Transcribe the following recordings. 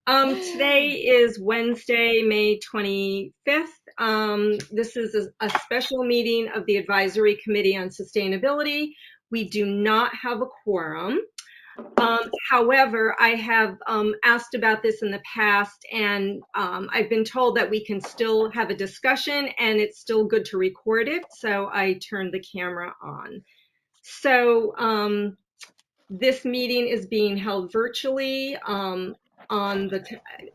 Today is Wednesday, May 25th. This is a special meeting of the Advisory Committee on Sustainability. We do not have a quorum. However, I have asked about this in the past, and I've been told that we can still have a discussion and it's still good to record it. So I turned the camera on. So this meeting is being held virtually on the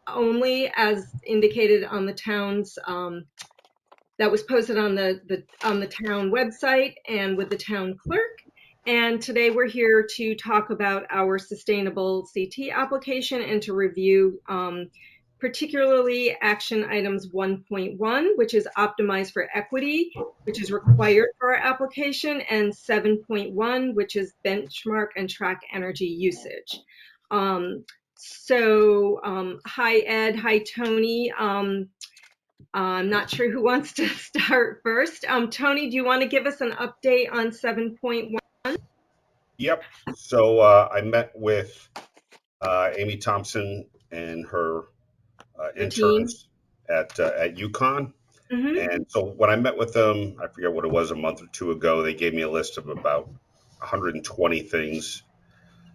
only as indicated on the town's that was posted on the town website and with the town clerk. And today we're here to talk about our sustainable CT application and to review particularly action items 1.1, which is optimized for equity, which is required for our application, and 7.1, which is benchmark and track energy usage. Hi Ed, hi Tony. I'm not sure who wants to start first. Tony, do you want to give us an update on 7.1? Yep. So I met with Amy Thompson and her interns at UConn. Mm-hmm. And so when I met with them, I forget what it was, a month or two ago, they gave me a list of about 120 things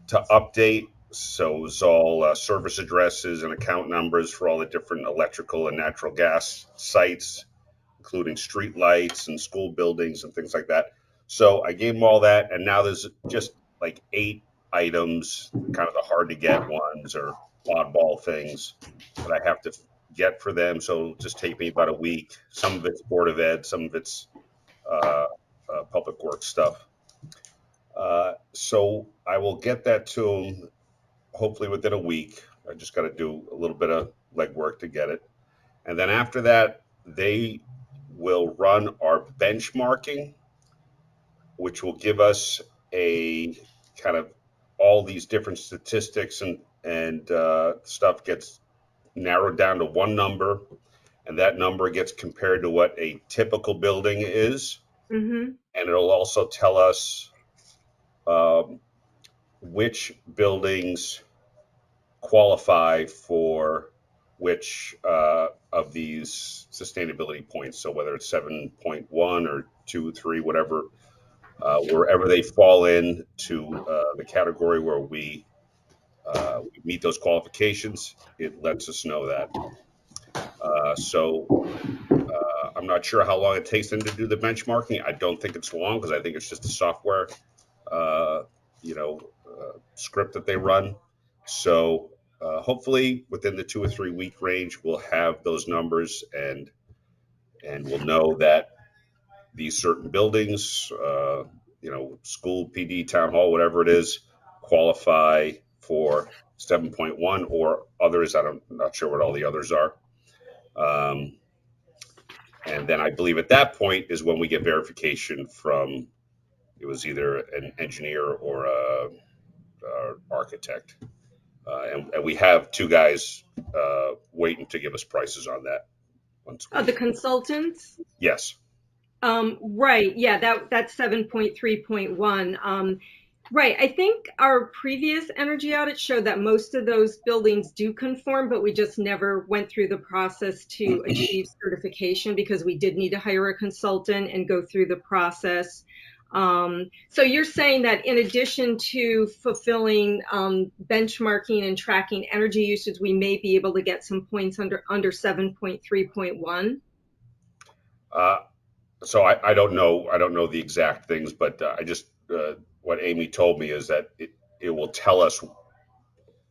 to update. So it was all service addresses and account numbers for all the different electrical and natural gas sites, including street lights and school buildings and things like that. So I gave them all that, and now there's just like 8 items, kind of the hard to get ones or oddball things that I have to get for them. So it'll just take me about a week. Some of it's Board of Ed, some of it's uh, public works stuff. So I will get that to them hopefully within a week. I just got to do a little bit of legwork to get it. And then after that, they will run our benchmarking, which will give us a kind of all these different statistics and stuff gets narrowed down to one number, and that number gets compared to what a typical building is, Mm-hmm. and it'll also tell us um, which buildings qualify for which of these sustainability points. So whether it's 7.1 or 2, 3, whatever, wherever they fall in to the category where we meet those qualifications, it lets us know that. So I'm not sure how long it takes them to do the benchmarking. I don't think it's long because I think it's just a software, uh, script that they run. So hopefully within the 2 or 3 week range, we'll have those numbers and we'll know that these certain buildings, school, PD, town hall, whatever it is, qualify for 7.1 or others. I'm not sure what all the others are. Um, and then I believe at that point is when we get verification from it was either an engineer or a architect. And we have 2 guys waiting to give us prices on that. The consultants? Yes. Right. Yeah, that's 7.3.1. Right. I think our previous energy audit showed that most of those buildings do conform, but we just never went through the process to achieve certification because we did need to hire a consultant and go through the process. So you're saying that in addition to fulfilling benchmarking and tracking energy usage, we may be able to get some points under 7.3.1? Uh, so I don't know. I don't know the exact things, but I just what Amy told me is that it will tell us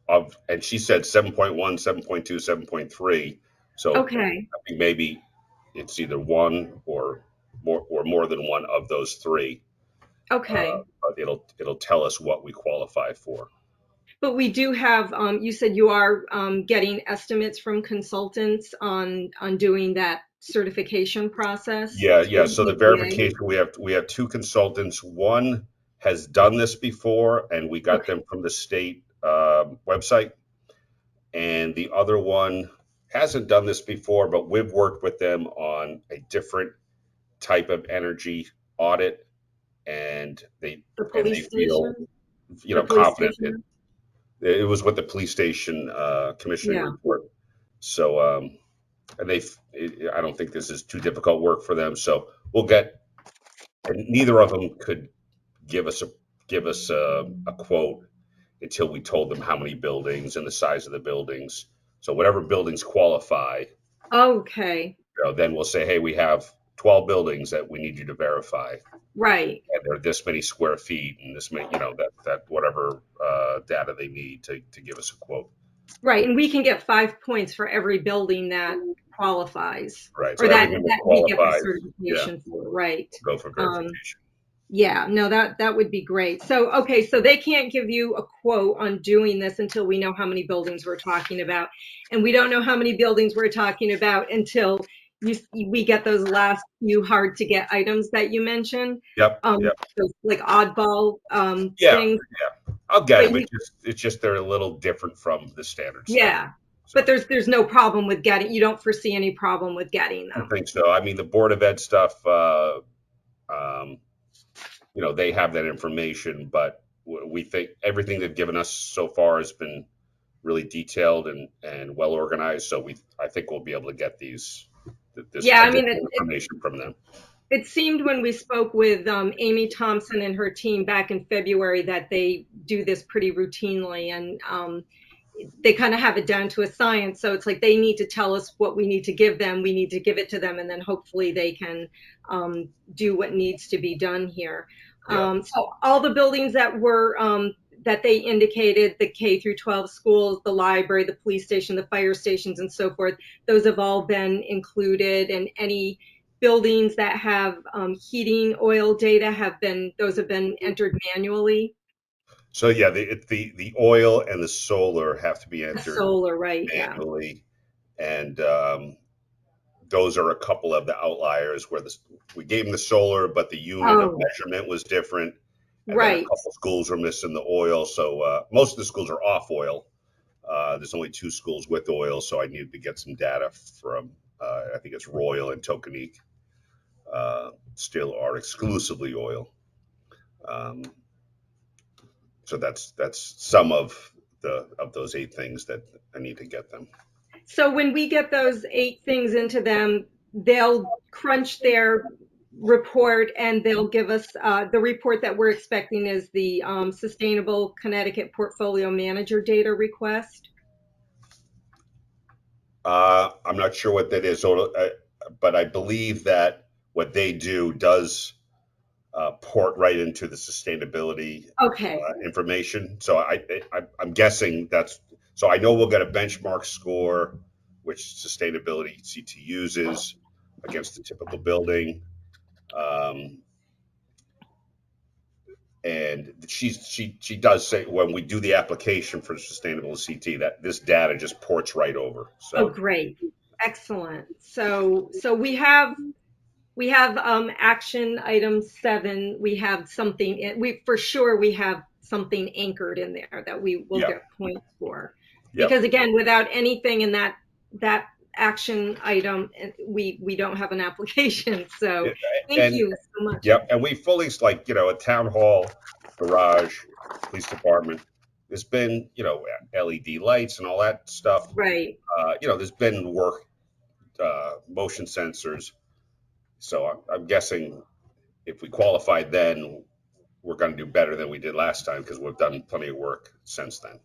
and she said 7.1, 7.2, 7.3. So Okay. I think maybe it's either one or more than one of those three. Okay. But it'll tell us what we qualify for. But we do have, you said you are getting estimates from consultants on doing that certification process Yeah. through So the EPA. verification we have 2 consultants. One has done this before, and we got Okay. them from the state website, and the other one hasn't done this before, but we've worked with them on a different type of energy audit, and they The and police they feel station, the police confident station. It was with the police station commissioning Yeah. report. So, and I don't think this is too difficult work for them. So we'll get, and neither of them could give us a quote until we told them how many buildings and the size of the buildings. So whatever buildings qualify, Okay. then we'll say, hey, we have 12 buildings that we need you to verify, Right. and they're this many square feet and this many, that whatever data they need to give us a quote. Right. And we can get 5 points for every building that qualifies Right. So or that everything that that we get the qualifies, yeah, certification for. Right. will go for Um, verification. Yeah, no, that would be great. So, okay, so they can't give you a quote on doing this until we know how many buildings we're talking about. And we don't know how many buildings we're talking about until we get those last few hard to get items that you mentioned. Yep. Yep. Those like oddball Yeah. things. Yeah. I'll get But them. you, It's just they're a little different from the standard stuff. yeah. But So there's no problem with getting, you don't foresee any problem with getting I don't them. think so. I mean, the Board of Ed stuff, um, they have that information, but we think everything they've given us so far has been really detailed and well organized. So I think we'll be able to get this Yeah, I mean, additional information from them. it seemed when we spoke with Amy Thompson and her team back in February that they do this pretty routinely, and they kind of have it down to a science. So it's like they need to tell us what we need to give them. We need to give it to them, and then hopefully they can do what needs to be done here. Yeah. So all the buildings that they indicated, the K through 12 schools, the library, the police station, the fire stations, and so forth, those have all been included, and any buildings that have heating oil data those have been entered manually. So yeah, the oil and the solar have to be entered Solar, right? Yeah. manually, and those are a couple of the outliers where we gave them the solar, but the unit of Oh, measurement was different, and then a right. couple schools were missing the oil. So most of the schools are off oil. There's only two schools with oil, so I needed to get some data from I think it's Royal and Tokenique. Still are exclusively oil. Um, so that's some of those eight things that I need to get them. So when we get those 8 things into them, they'll crunch their report and they'll give us the report that we're expecting is the Sustainable Connecticut Portfolio Manager data request. I'm not sure what that is, but I believe that what they do does port right into the sustainability Okay. information. So I'm guessing that's so I know we'll get a benchmark score, which sustainability CT uses against the typical building. Um, and she does say when we do the application for sustainable CT that this data just ports right over. Oh, So great. Excellent. So we have action item 7. We have something we for sure we have something anchored in there that we will yeah, get points for. yep. Because again, without anything in that action item, we don't have an application. So thank And you so much. yep, and we fully like a town hall, garage, police department. There's been LED lights and all that stuff. Right. There's been work, motion sensors. So I'm guessing if we qualified then, we're going to do better than we did last time because we've done plenty of work since then.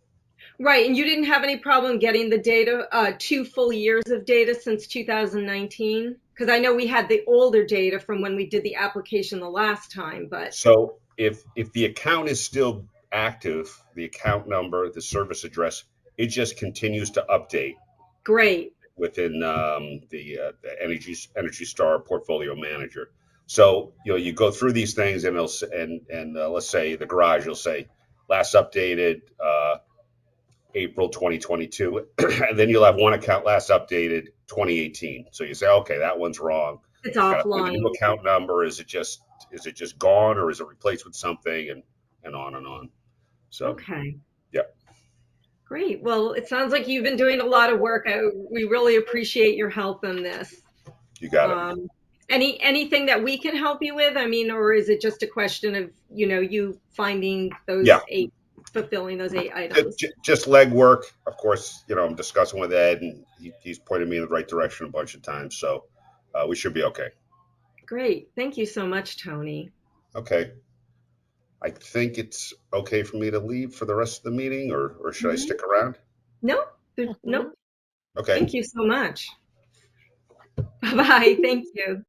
Right. And you didn't have any problem getting the data, 2 full years of data since 2019? Because I know we had the older data from when we did the application the last time, but So if the account is still active, the account number, the service address, it just continues to update great. within the Energy Star Portfolio Manager. So you go through these things, and let's say the garage, you'll say last updated April 2022, and then you'll have one account last updated 2018. So you say, okay, that one's wrong. It's Got to find the new offline. account number. Is it just gone, or is it replaced with something, and on and on. So Okay. yeah, Great. Well, it sounds like you've been doing a lot of work. We really appreciate your help in this. you got it. Um, anything that we can help you with? I mean, or is it just a question of, you finding Yeah, those 8? fulfilling those 8 items. Just legwork. Of course, I'm discussing with Ed, and he's pointed me in the right direction a bunch of times. So we should be okay. Great. Thank you so much, Tony. Okay. I think it's okay for me to leave for the rest of the meeting, or should I Mhm. stick around? No, Mhm. nope. Okay. Thank you so much. Bye. Thank you.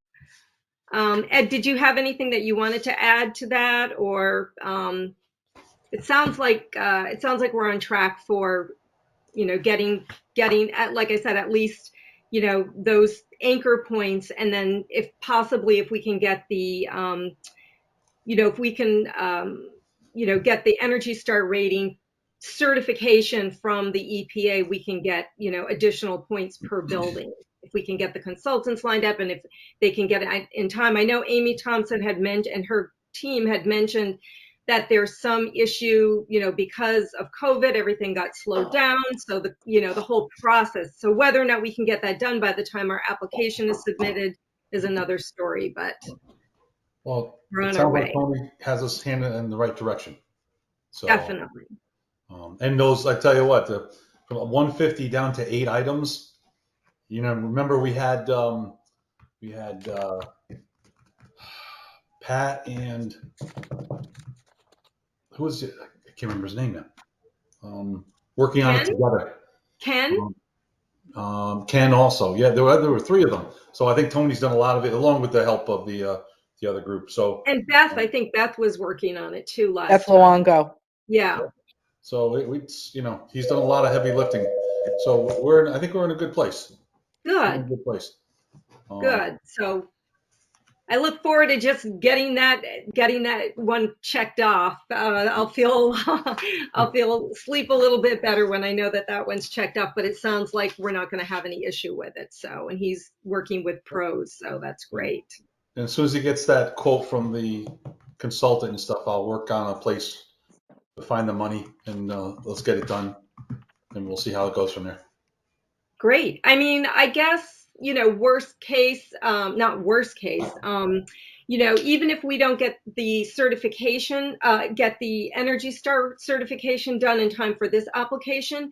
Ed, did you have anything that you wanted to add to that, or it sounds like we're on track for getting like I said, at least those anchor points, and then if possibly if we can get the if we can get the Energy Star rating certification from the EPA, we can get additional points per building if we can get the consultants lined up and if they can get it in time. I know Amy Thompson had mentioned, and her team had mentioned, that there's some issue, because of COVID, everything got slowed down. So the whole process. So whether or not we can get that done by the time our application is submitted is another story, but Well, we're it on our sounds like way. Tony has us handed in the right direction. So, Definitely. and those, I tell you what, from 150 down to 8 items. Remember we had Pat and who was it? I can't remember his name now. Working on it Ken? together. Ken? Ken also. Yeah, there were 3 of them. So I think Tony's done a lot of it along with the help of the other group. So And Beth, I think Beth was working on it too That's last time. Luongo. Yeah, so he's done a lot of heavy lifting. So I think we're in a good place. We're in a good, good place. good. So I look forward to just getting that one checked off. I'll feel sleep a little bit better when I know that one's checked off. But it sounds like we're not going to have any issue with it. So, and he's working with pros, so that's great. And as soon as he gets that quote from the consultant and stuff, I'll work on a place to find the money and let's get it done. And we'll see how it goes from there. Great. I mean, I guess, worst case, not worst case, even if we don't get the certification, get the Energy Star certification done in time for this application,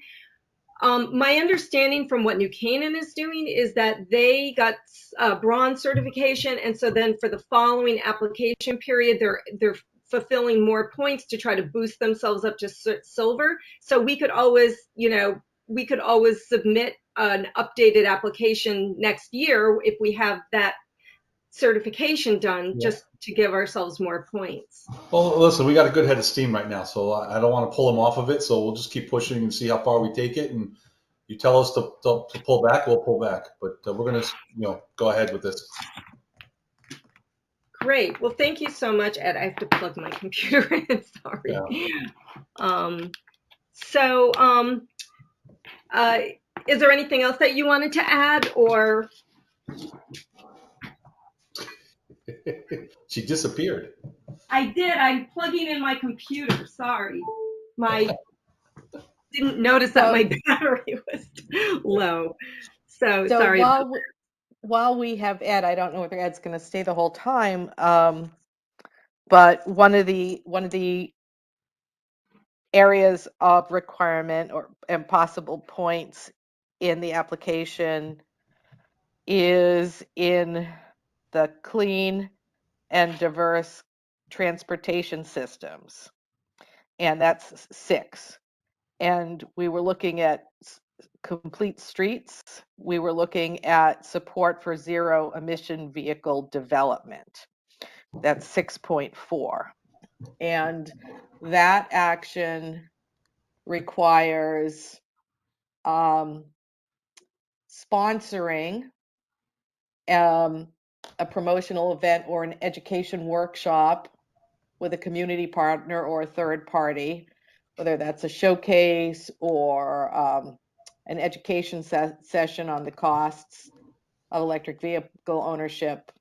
my understanding from what New Canaan is doing is that they got bronze certification, and so then for the following application period, they're fulfilling more points to try to boost themselves up to silver. So we could always submit an updated application next year if we have that certification done, just to give ourselves more points. Well, listen, we got a good head of steam right now, so I don't want to pull them off of it. So we'll just keep pushing and see how far we take it. And you tell us to pull back, we'll pull back. But we're going to go ahead with this. Great. Well, thank you so much, Ed. I have to plug my computer in. Sorry. Yeah. Is there anything else that you wanted to add, or? She disappeared. I did. I'm plugging in my computer. Sorry. Didn't notice that my battery was low. So sorry. While we have Ed, I don't know whether Ed's going to stay the whole time, but one of the areas of requirement and possible points in the application is in the clean and diverse transportation systems, and that's 6. And we were looking at complete streets. We were looking at support for zero emission vehicle development. That's 6.4. And that action requires sponsoring a promotional event or an education workshop with a community partner or a third party, whether that's a showcase or an education session on the costs of electric vehicle ownership,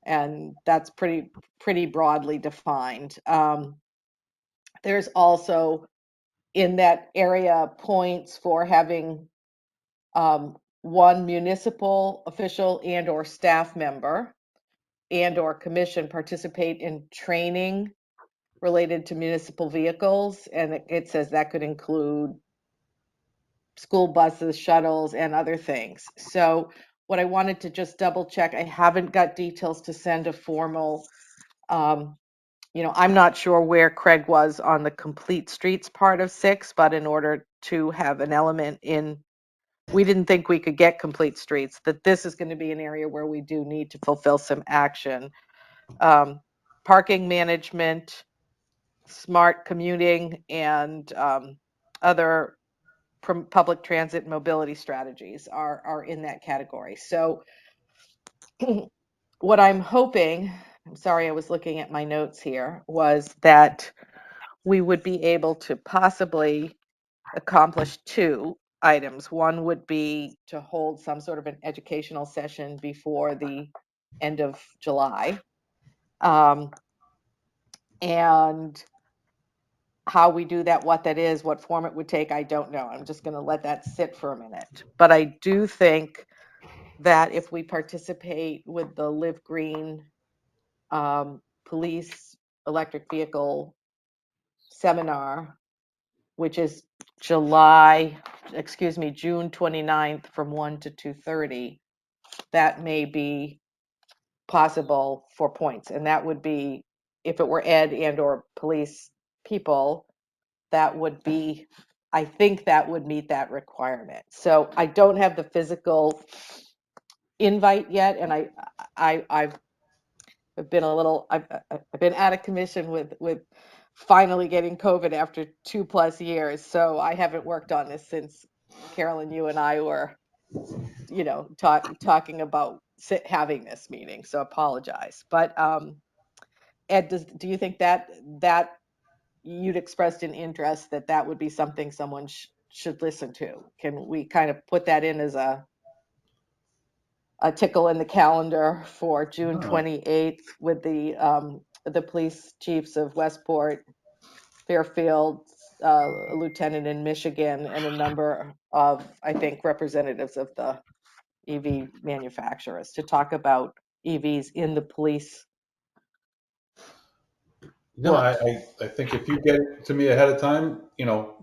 and that's pretty broadly defined. There's also in that area points for having one municipal official and or staff member and or commission participate in training related to municipal vehicles, and it says that could include school buses, shuttles, and other things. So what I wanted to just double check, I haven't got details to send a formal, I'm not sure where Craig was on the complete streets part of 6, but in order to have an element in, we didn't think we could get complete streets, that this is going to be an area where we do need to fulfill some action. Parking management, smart commuting, and other public transit mobility strategies are in that category. So what I'm hoping, I'm sorry, I was looking at my notes here, was that we would be able to possibly accomplish 2 items. One would be to hold some sort of an educational session before the end of July. And how we do that, what that is, what form it would take, I don't know. I'm just going to let that sit for a minute. But I do think that if we participate with the Live Green police electric vehicle seminar, which is June 29th from 1 to 2:30, that may be possible for points. And that would be, if it were ed and or police people, that would be, I think that would meet that requirement. So I don't have the physical invite yet, and I've been I've been out of commission with finally getting COVID after 2+ years. So I haven't worked on this since Carolyn, you and I were, talking about having this meeting. So apologize. But Ed, do you think that you'd expressed an interest that would be something someone should listen to? Can we kind of put that in as a tickle in the calendar for June 28th with the police chiefs of Westport, Fairfield, a lieutenant in Michigan, and a number of, I think, representatives of the EV manufacturers to talk about EVs in the police? No, I think if you get it to me ahead of time,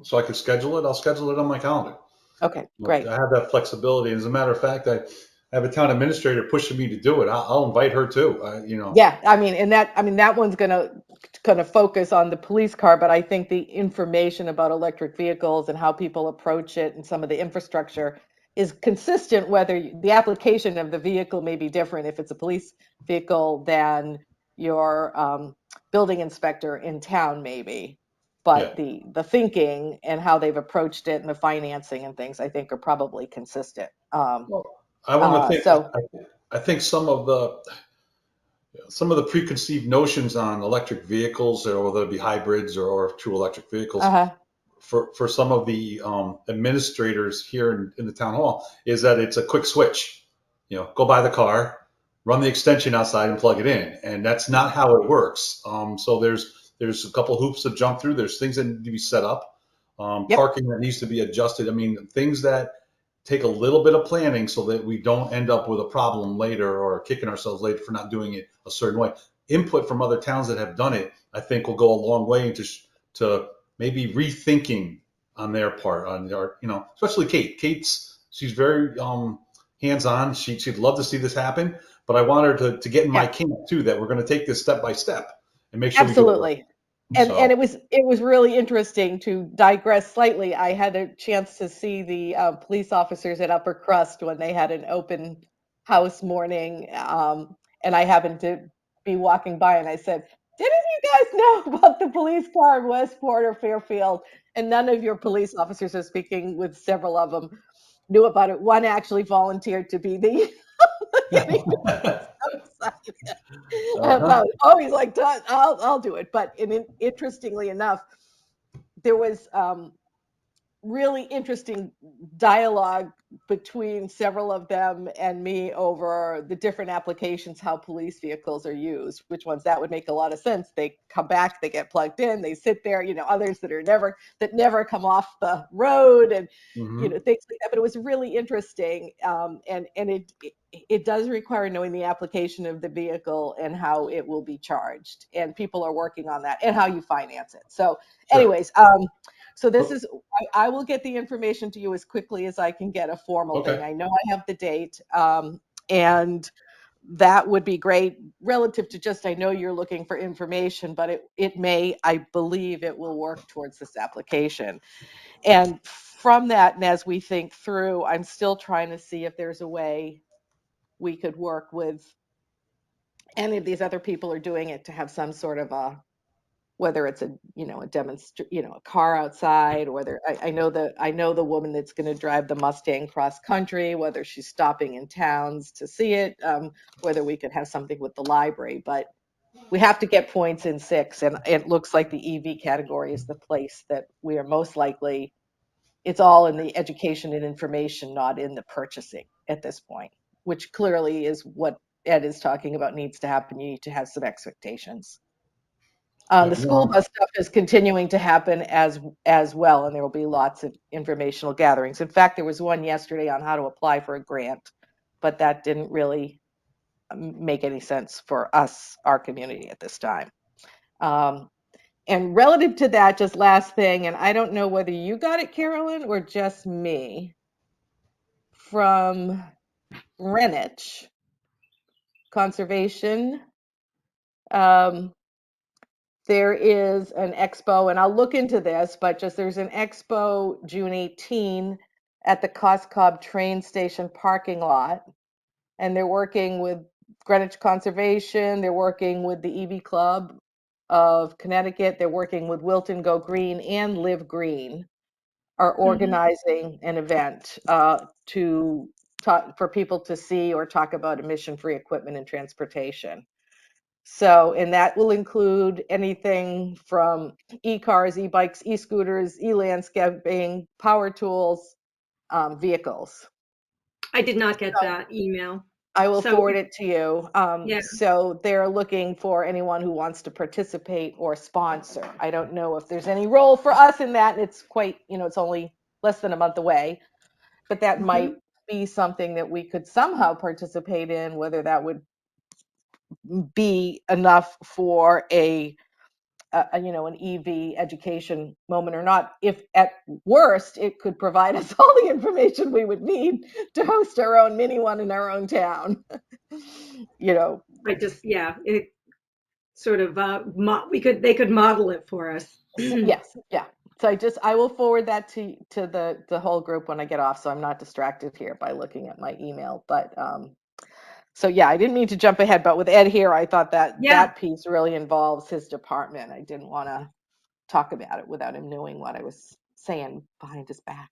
so I could schedule it, I'll schedule it on my calendar. Okay, great. I have that flexibility. As a matter of fact, I have a town administrator pushing me to do it. I'll invite her too. Yeah, that one's gonna focus on the police car, but I think the information about electric vehicles and how people approach it and some of the infrastructure is consistent, whether the application of the vehicle may be different if it's a police vehicle than your building inspector in town maybe. But the thinking and how they've approached it and the financing and things, I think, are probably consistent. Well, I want to think. So I think some of the preconceived notions on electric vehicles, or whether it be hybrids or true electric vehicles, for some of the administrators here in the town hall, is that it's a quick switch. Go buy the car, run the extension outside, and plug it in, and that's not how it works. So there's a couple hoops to jump through. There's things that need to be set up, parking that needs to be adjusted. I mean, things that take a little bit of planning so that we don't end up with a problem later or kicking ourselves later for not doing it a certain way. Input from other towns that have done it, I think, will go a long way into to maybe rethinking on their part, especially Kate. She's very hands-on. She'd love to see this happen, but I want her to get in my camp too, that we're going to take this step by step and make sure we do it right. And it was really interesting, to digress slightly. I had a chance to see the police officers at Upper Crust when they had an open house morning, and I happened to be walking by, and I said, "Didn't you guys know about the police car in Westport or Fairfield?" And none of your police officers, are speaking with several of them, knew about it. One actually volunteered to be the he's like, I'll do it. But interestingly enough, there was really interesting dialogue between several of them and me over the different applications, how police vehicles are used, which ones that would make a lot of sense. They come back, they get plugged in, they sit there, others that never come off the road, and Mm-hmm. things like that. But it was really interesting, and it does require knowing the application of the vehicle and how it will be charged, and people are working on that, and how you finance it. So Sure. anyways, so this is, I will get the information to you as quickly as I can get a formal thing. Okay. I know I have the date, and that would be great relative to just, I know you're looking for information, but I believe it will work towards this application. And from that, and as we think through, I'm still trying to see if there's a way we could work with any of these other people are doing it to have some sort of whether it's a car outside, or I know the woman that's going to drive the Mustang cross country, whether she's stopping in towns to see it, whether we could have something with the library. But we have to get points in 6, and it looks like the EV category is the place that we are most likely. It's all in the education and information, not in the purchasing at this point, which clearly is what Ed is talking about needs to happen. You need to have some expectations. The school bus stuff is continuing to happen as well, and there will be lots of informational gatherings. In fact, there was one yesterday on how to apply for a grant, but that didn't really make any sense for us, our community at this time. And relative to that, just last thing, and I don't know whether you got it, Carolyn, or just me, from Greenwich Conservation. There is an expo, and I'll look into this, but there's an expo June 18 at the Coscob train station parking lot, and they're working with Greenwich Conservation, they're working with the EV Club of Connecticut, they're working with Wilton Go Green and Live Green, are organizing an event for people to see or talk about emission-free equipment and transportation. So, and that will include anything from e-cars, e-bikes, e-scooters, e-landscaping, power tools, vehicles. I did not get that email. I will So, forward it to you. yeah. So they're looking for anyone who wants to participate or sponsor. I don't know if there's any role for us in that. It's quite, it's only less than a month away, but that might be something that we could somehow participate in, whether that would be enough for an EV education moment or not. If at worst, it could provide us all the information we would need to host our own mini one in our own town. It sort of, they could model it for us. Yes. Yeah. So I will forward that to the whole group when I get off, so I'm not distracted here by looking at my email. But so yeah, I didn't mean to jump ahead, but with Ed here, I thought that piece really involves his department. I didn't want to talk about it without him knowing what I was saying behind his back.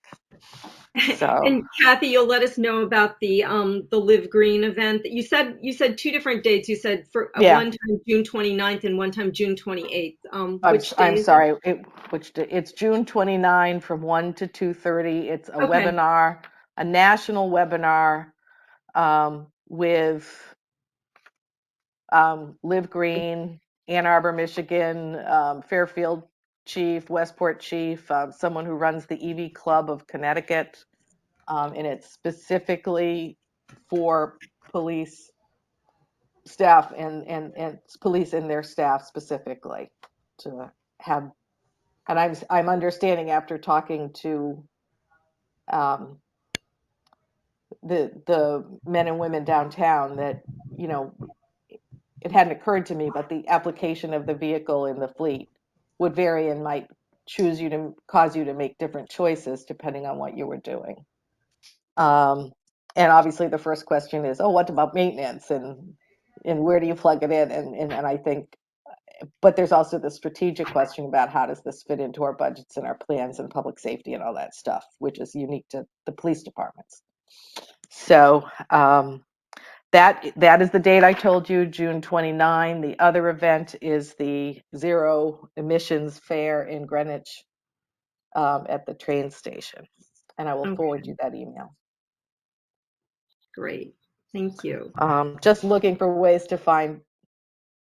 So. And Kathy, you'll let us know about the Live Green event. You said 2 different dates. You said for one time June 29th and one time June 28th. I'm sorry. It's June 29 from 1 to 2:30. It's a webinar, a national webinar with Live Green, Ann Arbor, Michigan, Fairfield Chief, Westport Chief, someone who runs the EV Club of Connecticut, and it's specifically for police staff and police and their staff specifically to have. And I'm understanding after talking to the men and women downtown that it hadn't occurred to me, but the application of the vehicle in the fleet would vary and might cause you to make different choices depending on what you were doing. And obviously the first question is, what about maintenance and where do you plug it in? And I think, but there's also the strategic question about how does this fit into our budgets and our plans and public safety and all that stuff, which is unique to the police departments. So that is the date I told you, June 29. The other event is the Zero Emissions Fair in Greenwich at the train station. And I will forward you that email. Great. Thank you. Just looking for ways to find,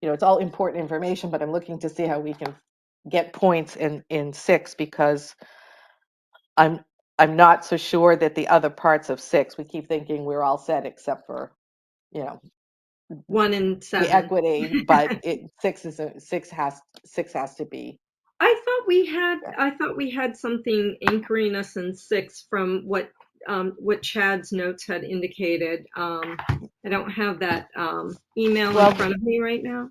it's all important information, but I'm looking to see how we can get points in 6, because I'm not so sure that the other parts of 6, we keep thinking we're all set except for, 1 and the 7. equity, but 6 has to be. I thought we had something anchoring us in 6 from what Chad's notes had indicated. I don't have that email in front of me right now.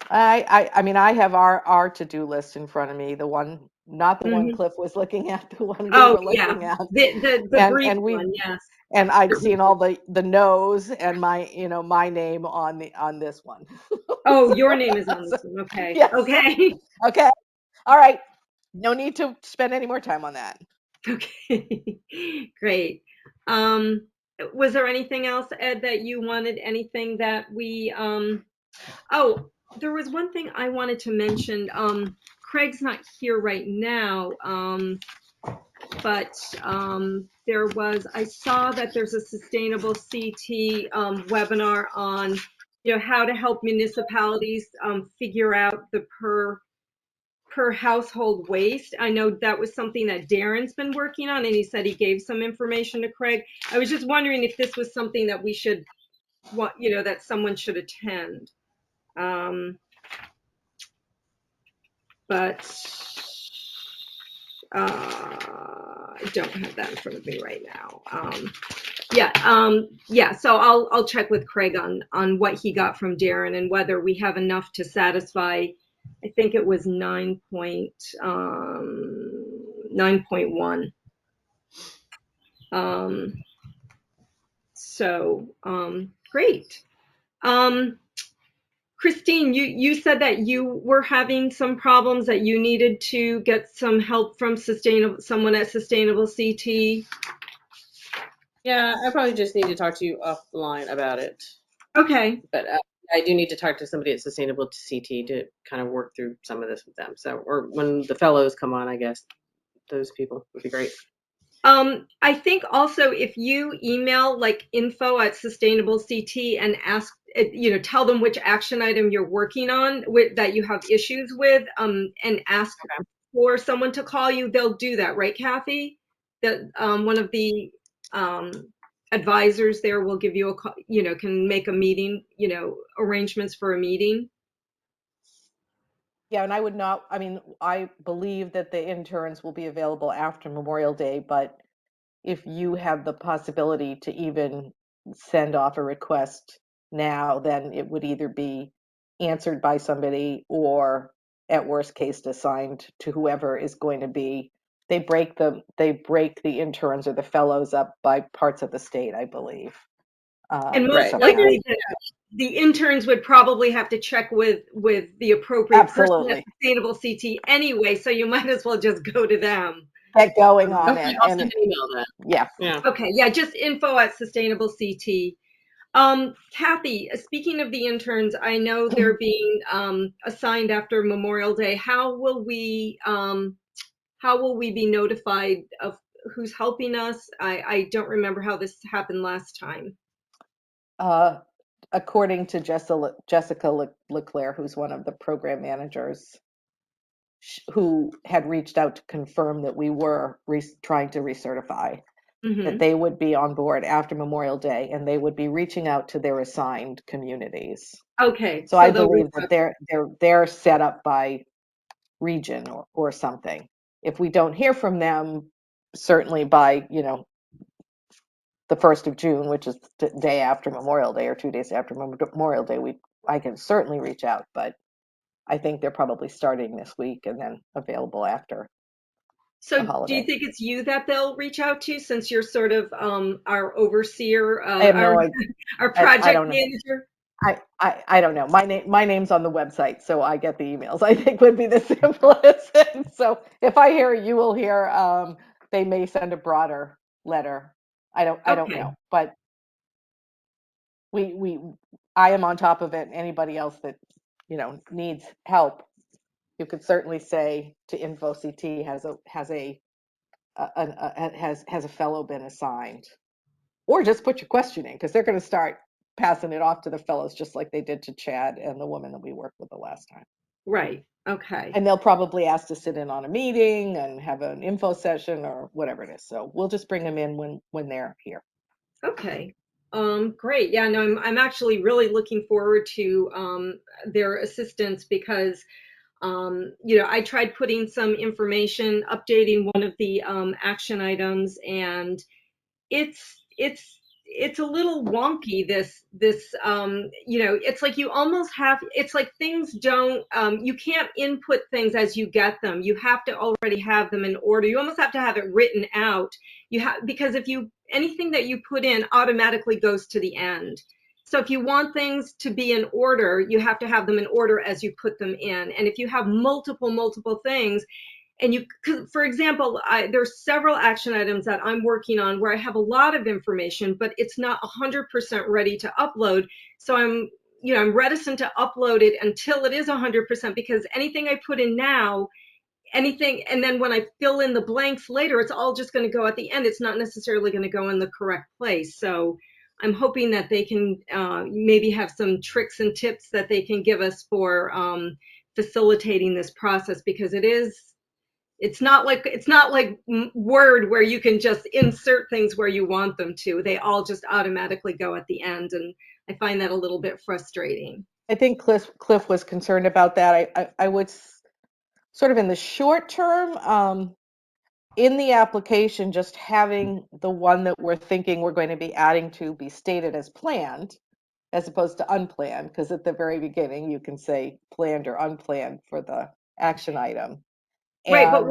I mean, I have our to-do list in front of me, the one, not the one Mhm. Cliff was looking at, the one we Oh, were yeah. looking at. The brief And we one, yes. and I'd seen all the no's and my name on this one. Oh, your name is on this one. Okay. Yes. Okay. Okay. All right. No need to spend any more time on that. Okay. Great. Was there anything else, Ed, that you wanted? Anything that we oh, there was one thing I wanted to mention. Craig's not here right now. But I saw that there's a sustainable CT webinar on, how to help municipalities figure out the per household waste. I know that was something that Darren's been working on, and he said he gave some information to Craig. I was just wondering if this was something that we should, that someone should attend. But I don't have that in front of me right now. Yeah. So I'll check with Craig on what he got from Darren and whether we have enough to satisfy. I think it was 9.1. So great. Christine, you said that you were having some problems, that you needed to get some help from someone at Sustainable CT. Yeah, I probably just need to talk to you offline about it. Okay. But I do need to talk to somebody at Sustainable CT to kind of work through some of this with them. So, or when the fellows come on, I guess those people would be great. I think also if you email like info at Sustainable CT and ask, tell them which action item you're working on that you have issues with, and ask for someone to call you, they'll do that, right, Kathy? That one of the advisors there will give you a call, can make a meeting, arrangements for a meeting. Yeah, and I believe that the interns will be available after Memorial Day, but if you have the possibility to even send off a request now, then it would either be answered by somebody or at worst case assigned to whoever is going to be. They break the interns or the fellows up by parts of the state, I believe. And most Right. likely the interns would probably have to check with the appropriate person at Sustainable CT anyway, so you might as well just go to them. Get going on Okay, it. I'll send an email then. Yeah. Okay, yeah, just info at Sustainable CT. Kathy, speaking of the interns, I know they're being assigned after Memorial Day. How will we be notified of who's helping us? I don't remember how this happened last time. According to Jessica Leclerc, who's one of the program managers, who had reached out to confirm that we were trying to recertify, that they would be on board after Memorial Day, and they would be reaching out to their assigned communities. Okay. So I believe that they're set up by region or something. If we don't hear from them, certainly by the 1st of June, which is the day after Memorial Day or 2 days after Memorial Day, I can certainly reach out, but I think they're probably starting this week and then available after. So do you think it's you that they'll reach out to, since you're sort of our overseer, our project manager? I don't know. My name's on the website, so I get the emails, I think, would be the simplest. So if I hear, you will hear. They may send a broader letter. I don't know, but I am on top of it. Anybody else that needs help, you could certainly say to InfoCT has a has a fellow been assigned? Or just put your question in, because they're going to start passing it off to the fellows just like they did to Chad and the woman that we worked with the last time. Right. Okay. And they'll probably ask to sit in on a meeting and have an info session or whatever it is. So we'll just bring them in when they're here. Okay. Great. Yeah, no, I'm actually really looking forward to their assistance because I tried putting some information, updating one of the action items, and it's a little wonky. It's like you almost have. It's like things don't. You can't input things as you get them. You have to already have them in order. You almost have to have it written out. You have because if you anything that you put in automatically goes to the end. So if you want things to be in order, you have to have them in order as you put them in. And if you have multiple things, and for example, there's several action items that I'm working on where I have a lot of information, but it's not 100% ready to upload. So I'm reticent to upload it until it is 100%, because anything I put in now, and then when I fill in the blanks later, it's all just going to go at the end. It's not necessarily going to go in the correct place. So I'm hoping that they can maybe have some tricks and tips that they can give us for facilitating this process, because it's not like Word where you can just insert things where you want them to. They all just automatically go at the end, and I find that a little bit frustrating. I think Cliff was concerned about that. I would sort of in the short term, in the application, just having the one that we're thinking we're going to be adding to be stated as planned, as opposed to unplanned, because at the very beginning you can say planned or unplanned for the action item. Right, but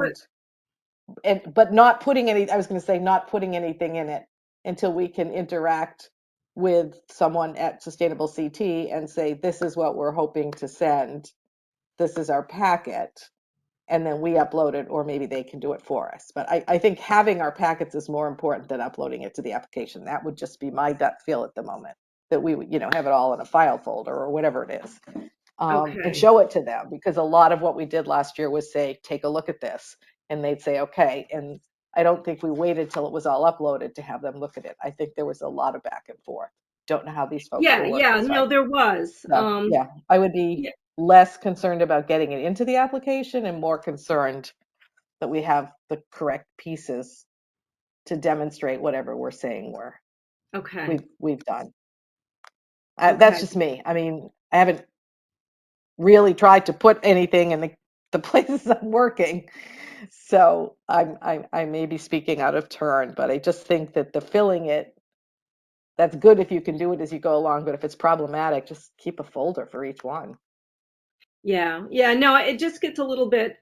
But not putting not putting anything in it until we can interact with someone at Sustainable CT and say, this is what we're hoping to send. This is our packet. And then we upload it, or maybe they can do it for us. But I think having our packets is more important than uploading it to the application. That would just be my gut feel at the moment, that we would, have it all in a file folder or whatever it is. And okay. show it to them, because a lot of what we did last year was say, take a look at this, and they'd say, okay. And I don't think we waited till it was all uploaded to have them look at it. I think there was a lot of back and forth. Don't know how these folks will work Yeah, this no, out. there was. So, yeah, I would be less concerned about getting it into the application and more concerned that we have the correct pieces to demonstrate whatever we're saying we've done. That's just me. I mean, I haven't really tried to put anything in the places I'm working, so I may be speaking out of turn, but I just think that the filling it, that's good if you can do it as you go along, but if it's problematic, just keep a folder for each one. Yeah, no, it just gets a little bit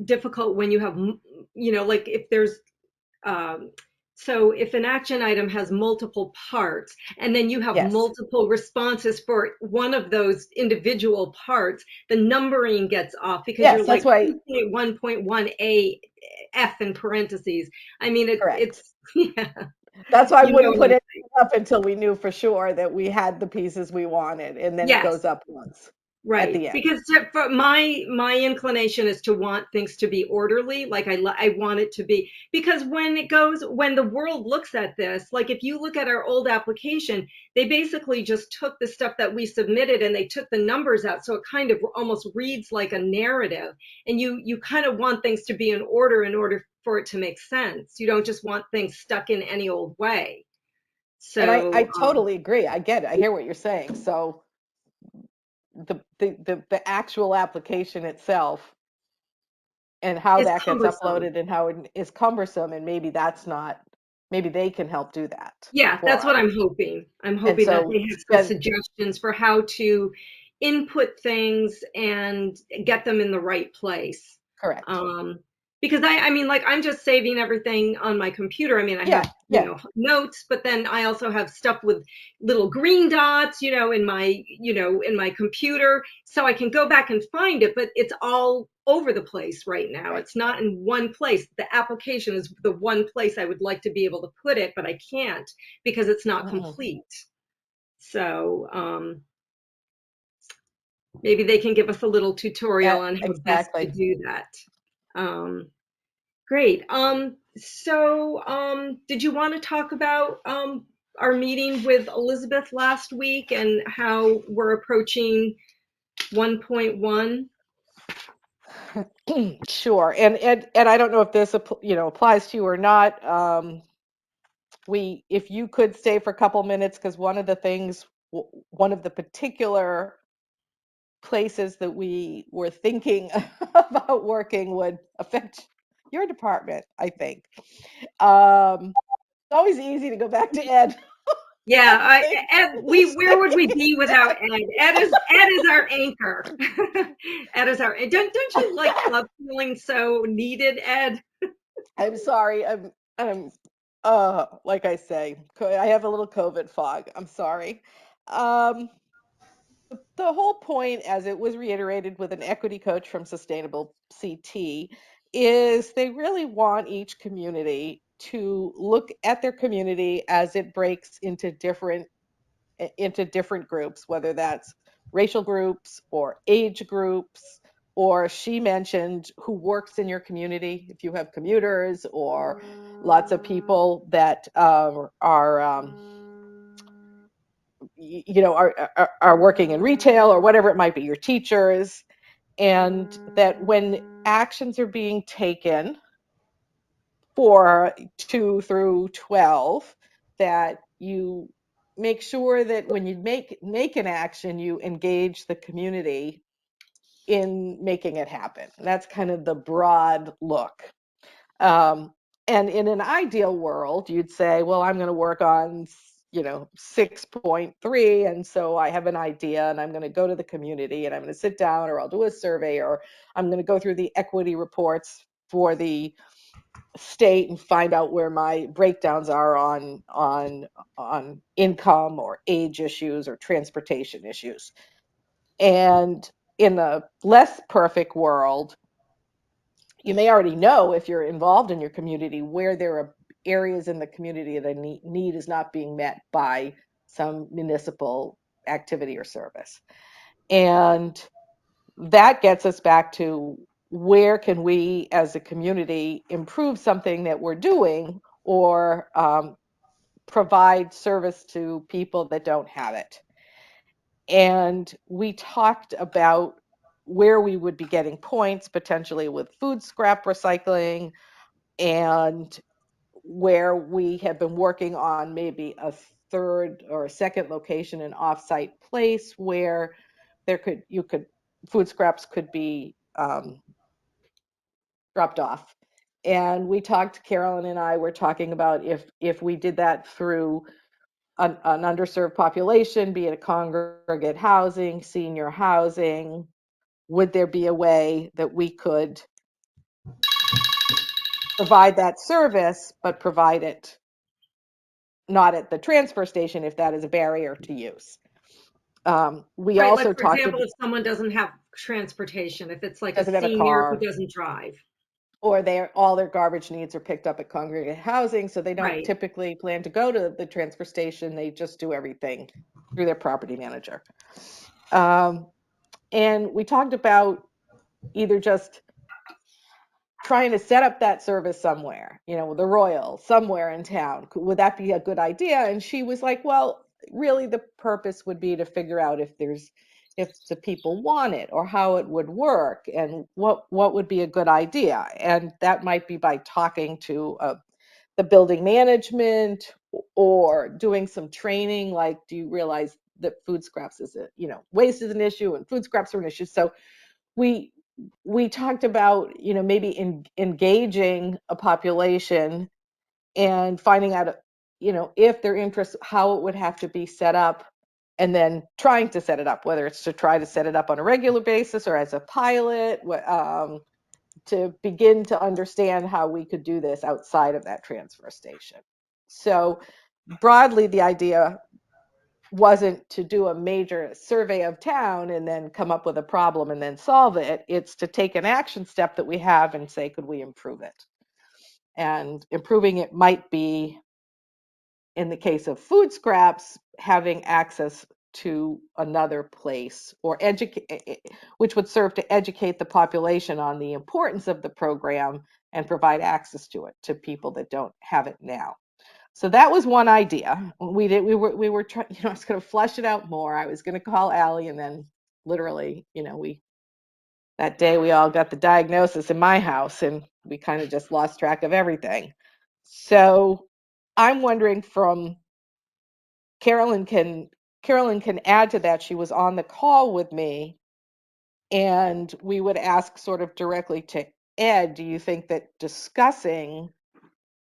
difficult when you have, like if there's, so if an action item has multiple parts and then you have Yes. multiple responses for one of those individual parts, the numbering gets off, because Yes, you're that's like why. 1.1a F in parentheses. I mean, Correct. yeah. That's why I You know wouldn't what put I'm it up until we knew for sure that we had the pieces we wanted, and then it Yes. goes up once. At Right, the end. because for my inclination is to want things to be orderly. Like I want it to be, because when the world looks at this, like if you look at our old application, they basically just took the stuff that we submitted and they took the numbers out, so it kind of almost reads like a narrative. And you kind of want things to be in order for it to make sense. You don't just want things stuck in any old way. And I So totally agree. I get it. I hear what you're saying. So the actual application itself and how it's that gets cumbersome. uploaded and how it is cumbersome, and maybe they can help do that Yeah, for that's what us. I'm hoping. I'm And hoping that so they have some spend suggestions for how to input things and get them in the right place. correct. Um, because I mean, like I'm just saving everything on my computer. I mean, I Yeah, have, yeah. notes, but then I also have stuff with little green dots, in my computer, so I can go back and find it, but it's all over the place right now. Right. It's not in one place. The application is the one place I would like to be able to put it, but I can't because it's not complete. So, maybe they can give us a little tutorial on how best to Exactly. do that. Great. So, did you want to talk about our meeting with Elizabeth last week and how we're approaching 1.1? Sure. And I don't know if this applies to you or not. If you could stay for a couple minutes, because one of the particular places that we were thinking about working would affect your department, I think. It's always easy to go back to Ed. Yeah, Ed, These where would we days. be without Ed? Ed is our anchor. Ed is our. Don't you love feeling so needed, Ed? I'm sorry. I'm like I say, I have a little COVID fog. I'm sorry. Um, the whole point, as it was reiterated with an equity coach from Sustainable CT, is they really want each community to look at their community as it breaks into different groups, whether that's racial groups or age groups, or she mentioned who works in your community, if you have commuters or lots of people that are working in retail or whatever it might be, your teachers, and that when actions are being taken for 2 through 12, that you make sure that when you make an action, you engage the community in making it happen. That's kind of the broad look. Um, and in an ideal world, you'd say, well, I'm going to work on 6.3, and so I have an idea, and I'm going to go to the community, and I'm going to sit down, or I'll do a survey, or I'm going to go through the equity reports for the state and find out where my breakdowns are on income or age issues or transportation issues. And in a less perfect world, you may already know, if you're involved in your community, where there are areas in the community that need is not being met by some municipal activity or service. And that gets us back to, where can we as a community improve something that we're doing, or provide service to people that don't have it. And we talked about where we would be getting points, potentially with food scrap recycling, and where we have been working on maybe a third or a second location, an offsite place where food scraps could be dropped off. And we talked, Carolyn and I were talking about, if we did that through an underserved population, be it a congregate housing, senior housing, would there be a way that we could provide that service, but provide it not at the transfer station, if that is a barrier to use? We Right, like also for talked example, about, if someone doesn't have transportation, if it's like a doesn't have a senior who car, doesn't drive. or all their garbage needs are picked up at congregate housing, so they don't Right. typically plan to go to the transfer station. They just do everything through their property manager. And we talked about either just trying to set up that service somewhere, the Royal, somewhere in town. Would that be a good idea? And she was like, well, really the purpose would be to figure out if the people want it, or how it would work, and what would be a good idea. And that might be by talking to the building management, or doing some training, like, do you realize that food scraps waste is an issue, and food scraps are an issue. So we talked about, maybe engaging a population and finding out, if their interests, how it would have to be set up, and then trying to set it up, whether it's to try to set it up on a regular basis or as a pilot, to begin to understand how we could do this outside of that transfer station. So broadly, the idea wasn't to do a major survey of town and then come up with a problem and then solve it. It's to take an action step that we have and say, could we improve it? And improving it might be, in the case of food scraps, having access to another place, or which would serve to educate the population on the importance of the program, and provide access to it to people that don't have it now. So that was one idea. We were trying, I was going to flesh it out more. I was going to call Allie, and then literally, that day we all got the diagnosis in my house, and we kind of just lost track of everything. So I'm wondering from Carolyn can add to that. She was on the call with me, and we would ask sort of directly to Ed, do you think that discussing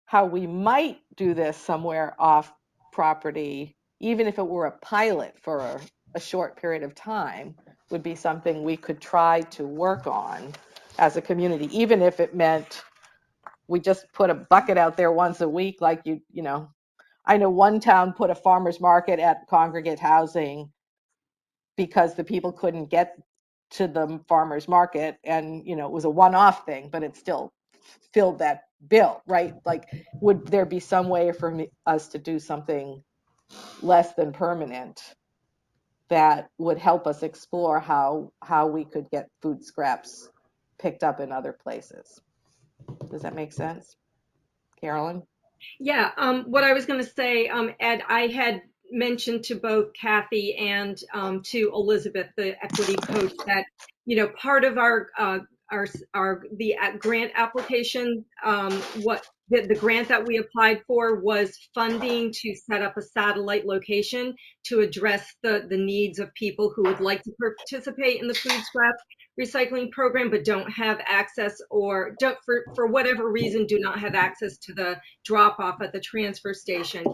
how we might do this somewhere off property, even if it were a pilot for a short period of time, would be something we could try to work on as a community, even if it meant we just put a bucket out there once a week, like I know one town put a farmer's market at congregate housing because the people couldn't get to the farmer's market, and it was a one-off thing, but it still filled that bill, right? Like, would there be some way for us to do something less than permanent that would help us explore how we could get food scraps picked up in other places? Does that make sense, Carolyn? Yeah, what I was going to say, Ed, I had mentioned to both Kathy and to Elizabeth, the equity coach, that part of the grant application, what the grant that we applied for was funding to set up a satellite location to address the needs of people who would like to participate in the food scrap recycling program, but don't have access, or don't, for whatever reason, do not have access to the drop off at the transfer station.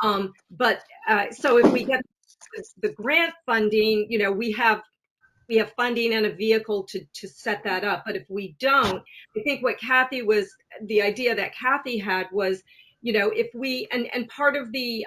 So if we get the grant funding, we have funding and a vehicle to set that up. But if we don't, I think the idea that Kathy had was, if we, and part of the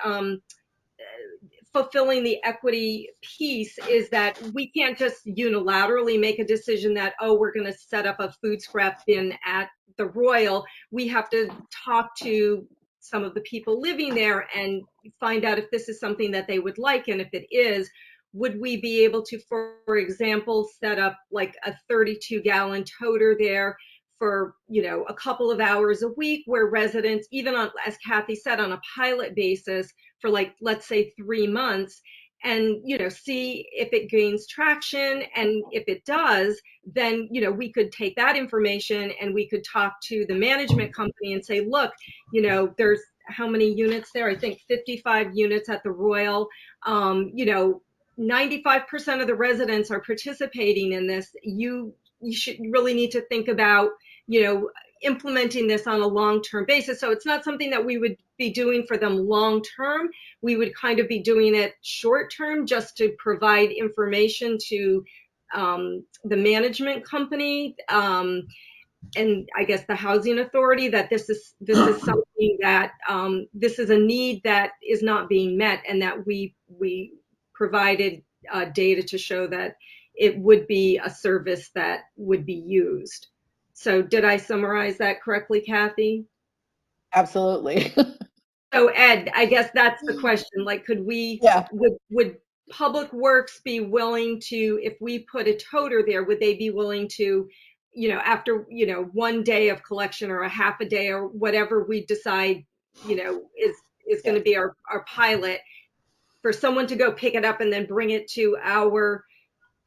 fulfilling the equity piece is that we can't just unilaterally make a decision that, oh, we're going to set up a food scrap bin at the Royal. We have to talk to some of the people living there and find out if this is something that they would like. And if it is, would we be able to, for example, set up like a 32-gallon toter there for, a couple of hours a week, where residents, even on, as Kathy said, on a pilot basis for, like, let's say 3 months, and, see if it gains traction. And if it does, then, we could take that information and we could talk to the management company and say, look, there's how many units there? I think 55 units at the Royal. 95% of the residents are participating in this. You should really need to think about, implementing this on a long-term basis. So it's not something that we would be doing for them long-term. We would kind of be doing it short-term, just to provide information to the management company, and I guess the housing authority, that this is something that this is a need that is not being met, and that we provided data to show that it would be a service that would be used. So did I summarize that correctly, Kathy? Absolutely. So Ed, I guess that's the question. Like, could we, Yeah. would Public Works be willing to, if we put a toter there, would they be willing to, after, 1 day of collection, or a half a day, or whatever we decide, is going to be our pilot, for someone to go pick it up and then bring it to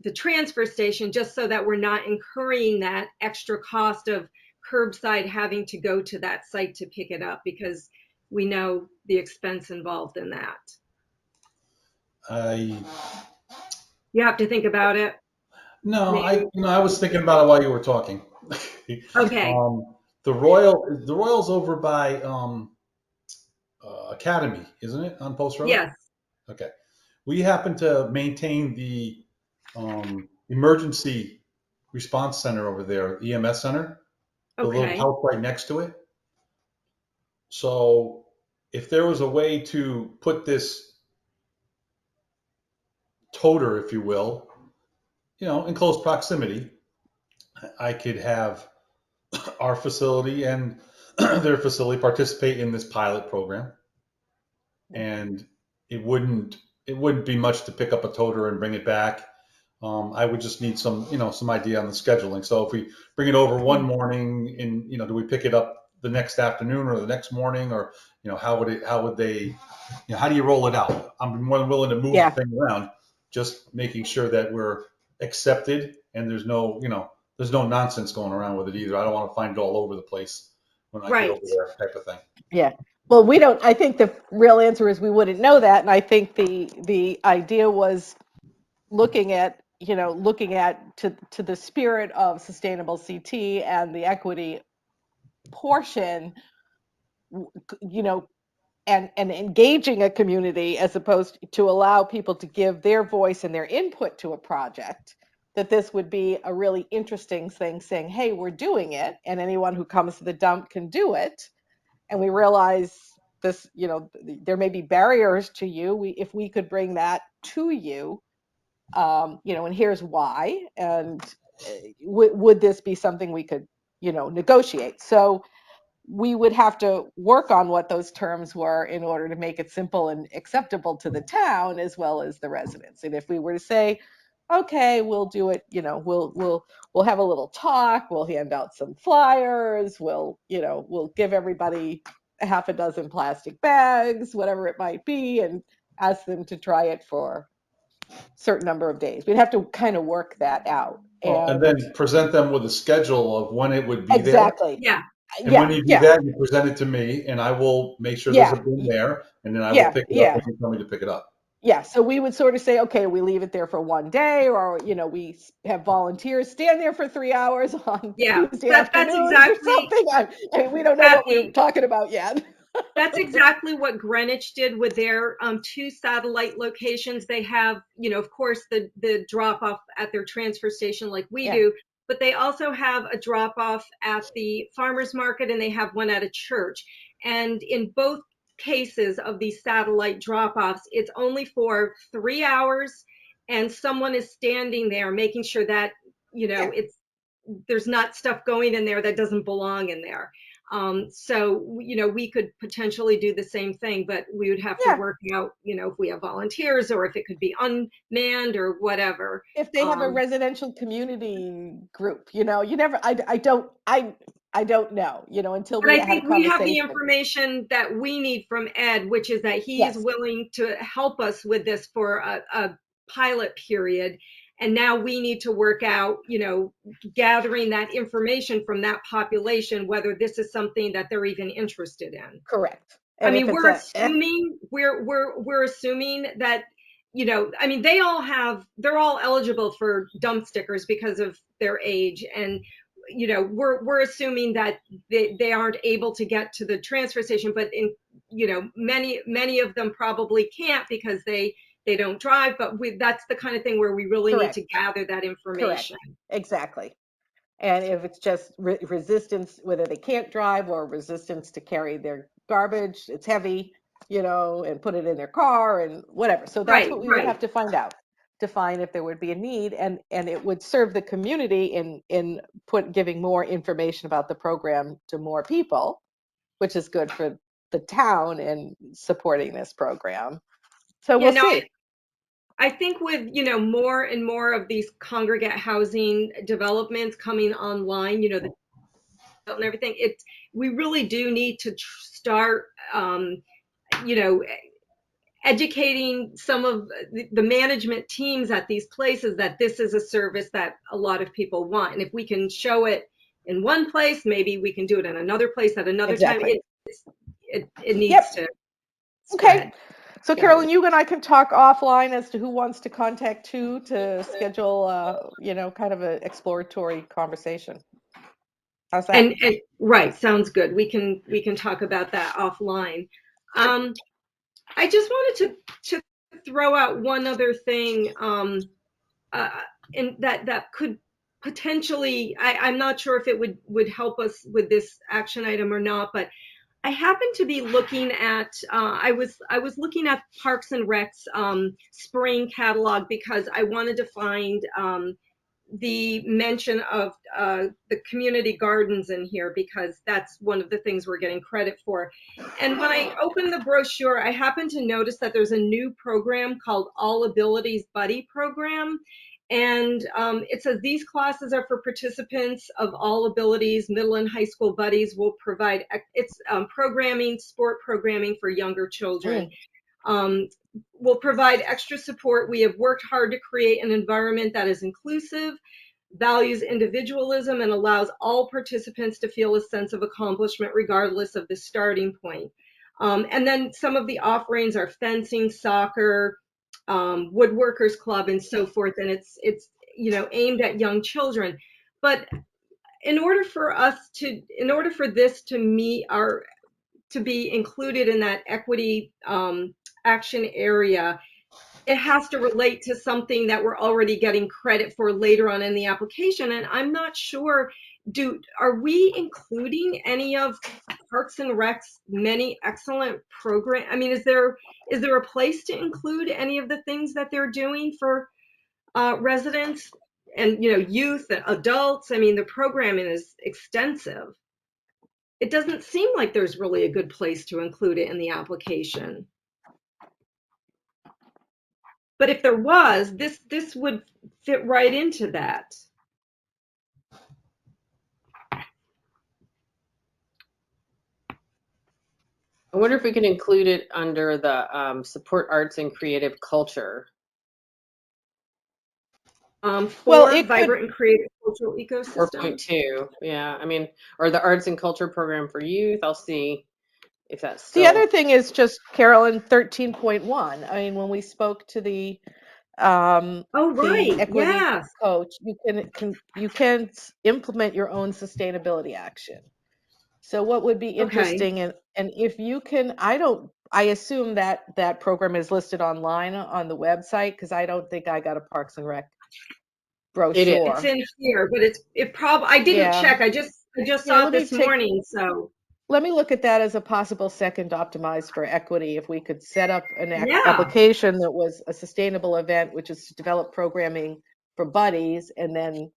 the transfer station, just so that we're not incurring that extra cost of curbside having to go to that site to pick it up, because we know the expense involved in that. You have to think about it. I was thinking about it while you were talking. Okay. The Royal's over by Academy, isn't it, on Post Road? Yes. Okay. We happen to maintain the emergency response center over there, EMS center, the little Okay. house right next to it. So if there was a way to put this toter, if you will, in close proximity, I could have our facility and their facility participate in this pilot program. And it wouldn't be much to pick up a toter and bring it back. I would just need some, some idea on the scheduling. So if we bring it over one morning and, do we pick it up the next afternoon or the next morning, or, how would they, how do you roll it out? I'm more than willing to move the thing around, just making sure that we're accepted and there's no nonsense going around with it either. I don't want to find it all over the place when I get over there, type of thing. Yeah. Well, we don't, I think the real answer is we wouldn't know that. And I think the idea was looking at to the spirit of sustainable CT and the equity portion, and engaging a community as opposed to allow people to give their voice and their input to a project, that this would be a really interesting thing, saying, hey, we're doing it and anyone who comes to the dump can do it. And we realize this, there may be barriers to you. If we could bring that to you, and here's why, and would this be something we could, negotiate? So we would have to work on what those terms were in order to make it simple and acceptable to the town as well as the residents. And if we were to say, okay, we'll do it, we'll have a little talk, we'll hand out some flyers, we'll give everybody a half a dozen plastic bags, whatever it might be, and ask them to try it for a certain number of days. We'd have to kind of work that out. And then present them with a schedule of when it would be exactly. there. Yeah. And when you do that, you present it to me, and I will make sure there's a bin there, and then I will pick it up when you tell me to pick it up. Yeah, so we would sort of say, okay, we leave it there for one day, or we have volunteers stand there for 3 hours on Tuesday afternoons or something. I mean, we don't know what we're talking about yet. That's exactly what Greenwich did with their 2 satellite locations. They have, of course, the drop off at their transfer station like we do, but they also have a drop off at the farmers market and they have one at a church. And in both cases of these satellite drop offs, it's only for 3 hours and someone is standing there making sure that, there's not stuff going in there that doesn't belong in there. So, we could potentially do the same thing, but we would have to work out, if we have volunteers or if it could be unmanned or whatever. If they have a residential community group, you never, I don't know, until we had a conversation. I think we have the information that we need from Ed, which is that he's willing to help us with this for a pilot period. And now we need to work out, gathering that information from that population, whether this is something that they're even interested in. Correct. And I mean, we're assuming that, they're all eligible for dump stickers because of their age. And, we're assuming that they aren't able to get to the transfer station, but many of them probably can't because they don't drive, but that's the kind of thing where we really need to gather that information. Correct. Exactly. And if it's just resistance, whether they can't drive or resistance to carry their garbage, it's heavy, and put it in their car and whatever. So that's what we would have to find out, to find if there would be a need, and it would serve the community in giving more information about the program to more people, which is good for the town in supporting this program. So we'll see. I think with, more and more of these congregate housing developments coming online, and everything, we really do need to start, educating some of the management teams at these places that this is a service that a lot of people want. And if we can show it in one place, maybe we can do it in another place at another time. It needs to spread. Okay. So Carolyn, you and I can talk offline as to who wants to contact who to schedule, kind of an exploratory conversation. How's that? And right, sounds good. We can talk about that offline. I just wanted to throw out one other thing, and that could potentially, I'm not sure if it would help us with this action item or not, but I happen to be looking at, I was looking at Parks and Rec's spring catalog because I wanted to find the mention of the community gardens in here because that's one of the things we're getting credit for. And when I opened the brochure, I happened to notice that there's a new program called All Abilities Buddy Program. And it says these classes are for participants of all abilities. Middle and high school buddies will provide, it's programming, sport programming for younger children. Will provide extra support. We have worked hard to create an environment that is inclusive, values individualism, and allows all participants to feel a sense of accomplishment regardless of the starting point. And then some of the offerings are fencing, soccer, woodworkers club, and so forth. And it's aimed at young children. But in order for this to meet to be included in that equity action area, it has to relate to something that we're already getting credit for later on in the application. And I'm not sure, are we including any of Parks and Rec's many excellent programs? I mean, is there a place to include any of the things that they're doing for residents and youth and adults? I mean, the programming is extensive. It doesn't seem like there's really a good place to include it in the application. But if there was, this would fit right into that. I wonder if we can include it under the support arts and creative culture. For vibrant and creative cultural ecosystem. 4.2, yeah. I mean, or the arts and culture program for youth. I'll see if that's still. The other thing is just, Carolyn, 13.1. I mean, when we spoke to the right, the equity yes. coach, you can implement your own sustainability action. So what would be interesting, and if you can, I assume that program is listed online on the website, because I don't think I got a Parks and Rec brochure. It's in here, but I didn't check. I just saw it this morning. So let me look at that as a possible second Optimize for Equity. If we could set up an application that was a sustainable event, which is to develop programming for buddies, and then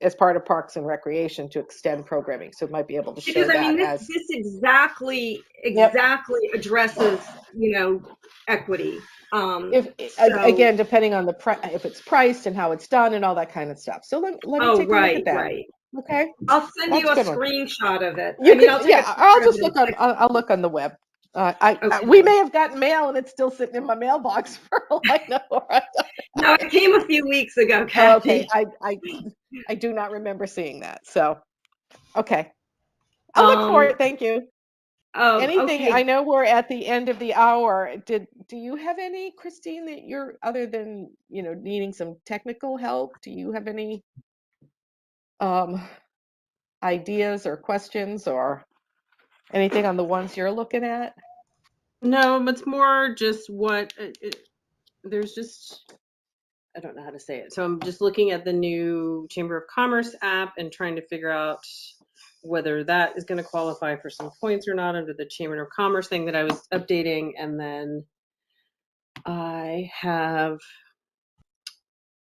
as part of Parks and Recreation to extend programming. So it might be able to show that this exactly addresses equity. Again, depending on if it's priced and how it's done and all that kind of stuff. So let me take a look at that. Right. Okay. I'll send you a screenshot of it. I'll look on the web. We may have gotten mail and it's still sitting in my mailbox for all I know. No, it came a few weeks ago, Kathy. Okay, I do not remember seeing that. So, okay, I'll look for it. Thank you. Anything? Okay. I know we're at the end of the hour. Do you have any, Christine, that you're, other than needing some technical help? Do you have any ideas or questions or anything on the ones you're looking at? No, it's more just there's just, I don't know how to say it. So I'm just looking at the new Chamber of Commerce app and trying to figure out whether that is going to qualify for some points or not under the Chamber of Commerce thing that I was updating. And then I have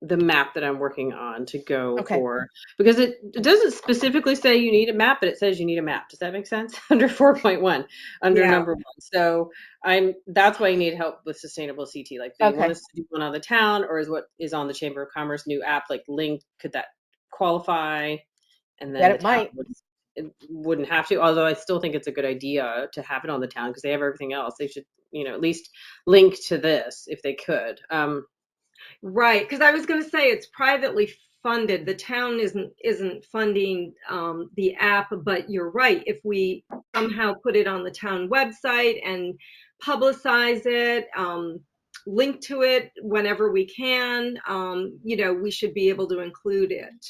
the map that I'm working on to go for, because it doesn't specifically say you need a map, but it says you need a map. Does that make sense? Under 4.1, under number 1. So that's why you need help with sustainable CT. Like, do you want us to do one on the town, or is what is on the Chamber of Commerce new app like linked? Could that qualify? And then it might. It wouldn't have to, although I still think it's a good idea to have it on the town because they have everything else. They should, at least link to this if they could. Right, because I was going to say it's privately funded. The town isn't funding the app, but you're right. If we somehow put it on the town website and publicize it, link to it whenever we can, we should be able to include it.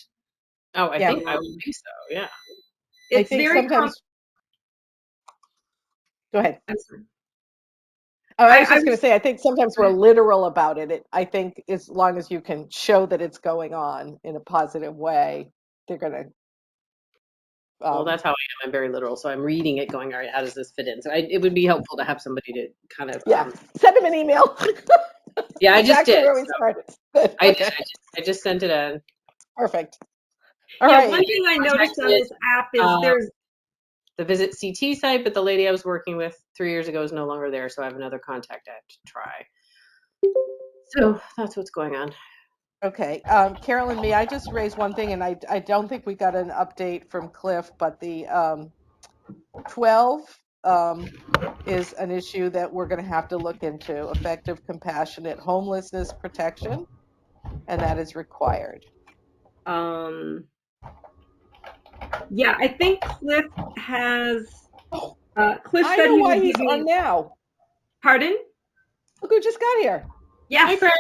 Oh, I think I would think so. Yeah, it's very sometimes. Go ahead. I was just going to say, I think sometimes we're literal about it. I think as long as you can show that it's going on in a positive way, they're going to. Well, that's how I am. I'm very literal. So I'm reading it going, all right, how does this fit in? So it would be helpful to have somebody to kind of. Send them an email. Yeah, I just did. I just sent it in. Perfect. All right. One thing I noticed on this app is there's the Visit CT site, but the lady I was working with 3 years ago is no longer there, so I have another contact I have to try. So that's what's going on. Okay, Carolyn, may I just raise one thing, and I don't think we got an update from Cliff, but the 12 is an issue that we're going to have to look into, effective compassionate homelessness protection, and that is required. Yeah, I think Cliff has, Cliff I said know he why would he's give me, on now. pardon? Look who just got here. Yes. Hi, Craig.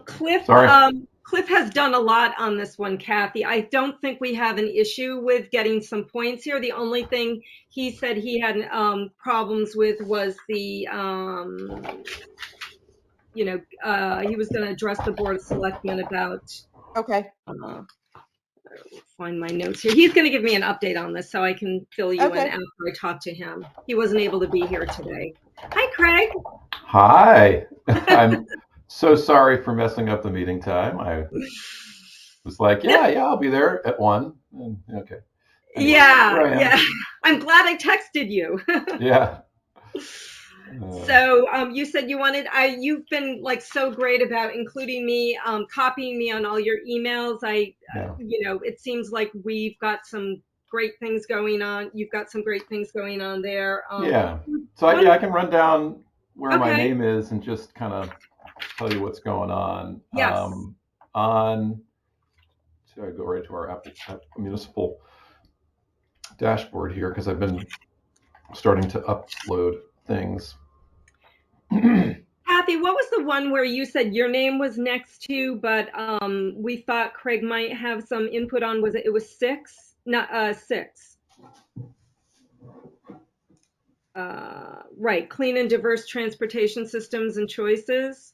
Cliff, Sorry. Cliff has done a lot on this one, Kathy. I don't think we have an issue with getting some points here. The only thing he said he had problems with was the, he was going to address the Board of Selectmen about, Okay. find my notes here. He's going to give me an update on this so I can fill you in Okay. after I talk to him. He wasn't able to be here today. Hi, Craig. Hi. I'm so sorry for messing up the meeting time. I was like, yeah, I'll be there at 1. And, okay. Anyway, here I am. Yeah. I'm glad I texted you. Yeah. So you said you wanted, you've been like so great about including me, copying me on all your emails. Yeah. It seems like we've got some great things going on. You've got some great things going on there. Yeah. So I can run down where my Okay. name is and just kind of tell you what's going on. Yes. So I go right to our municipal dashboard here because I've been starting to upload things. Kathy, what was the one where you said your name was next to, but we thought Craig might have some input on? Was it was 6? Not 6. Right, clean and diverse transportation systems and choices.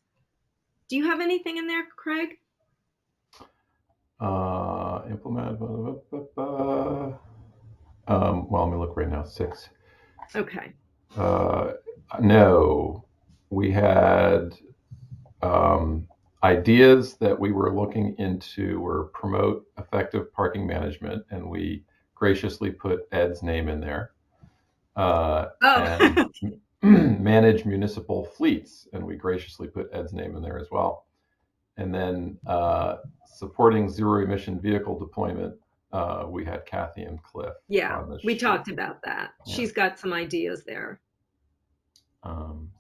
Do you have anything in there, Craig? Implement. Well, let me look right now. 6. Okay. No, we had ideas that we were looking into were promote effective parking management, and we graciously put Ed's name in there. And manage municipal fleets, and we graciously put Ed's name in there as well. And then supporting zero emission vehicle deployment, we had Kathy and Cliff. Yeah, we talked about that. Yeah. She's got some ideas there.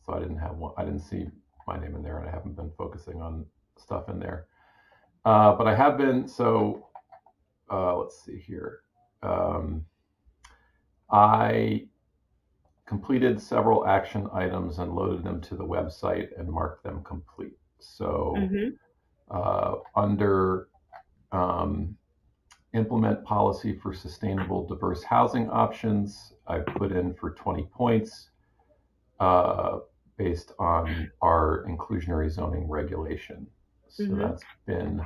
So I didn't see my name in there, and I haven't been focusing on stuff in there. But I have been, so let's see here. I completed several action items and loaded them to the website and marked them complete. So under implement policy for sustainable diverse housing options, I put in for 20 points based on our inclusionary zoning regulation. So that's been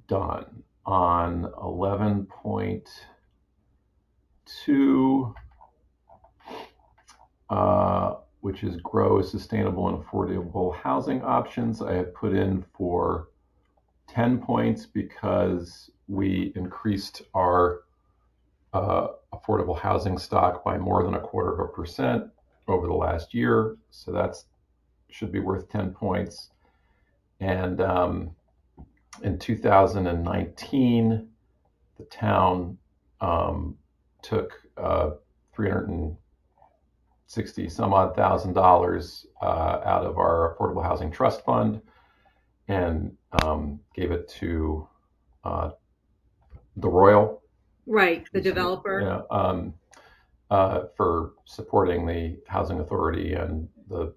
done. On 11.2, which is grow sustainable and affordable housing options, I have put in for 10 points because we increased our affordable housing stock by more than 0.25% over the last year. So that should be worth 10 points. And in 2019, the town took $360 some odd thousand out of our affordable housing trust fund and gave it to the Royal, right, the developer, for supporting the housing authority and the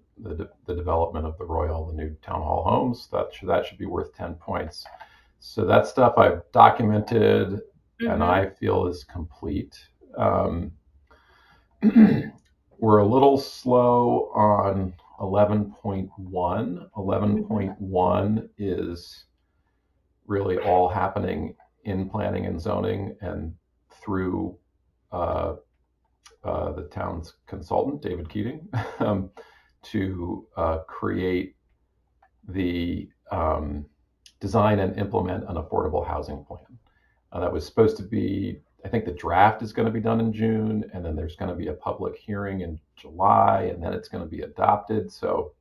development of the Royal, the new town hall homes. That should be worth 10 points. So that stuff I've documented and I feel is complete. We're a little slow on 11.1. 11.1 is really all happening in planning and zoning and through the town's consultant, David Keating, to create the design and implement an affordable housing plan. That was supposed to be, I think the draft is going to be done in June, and then there's going to be a public hearing in July, and then it's going to be adopted. So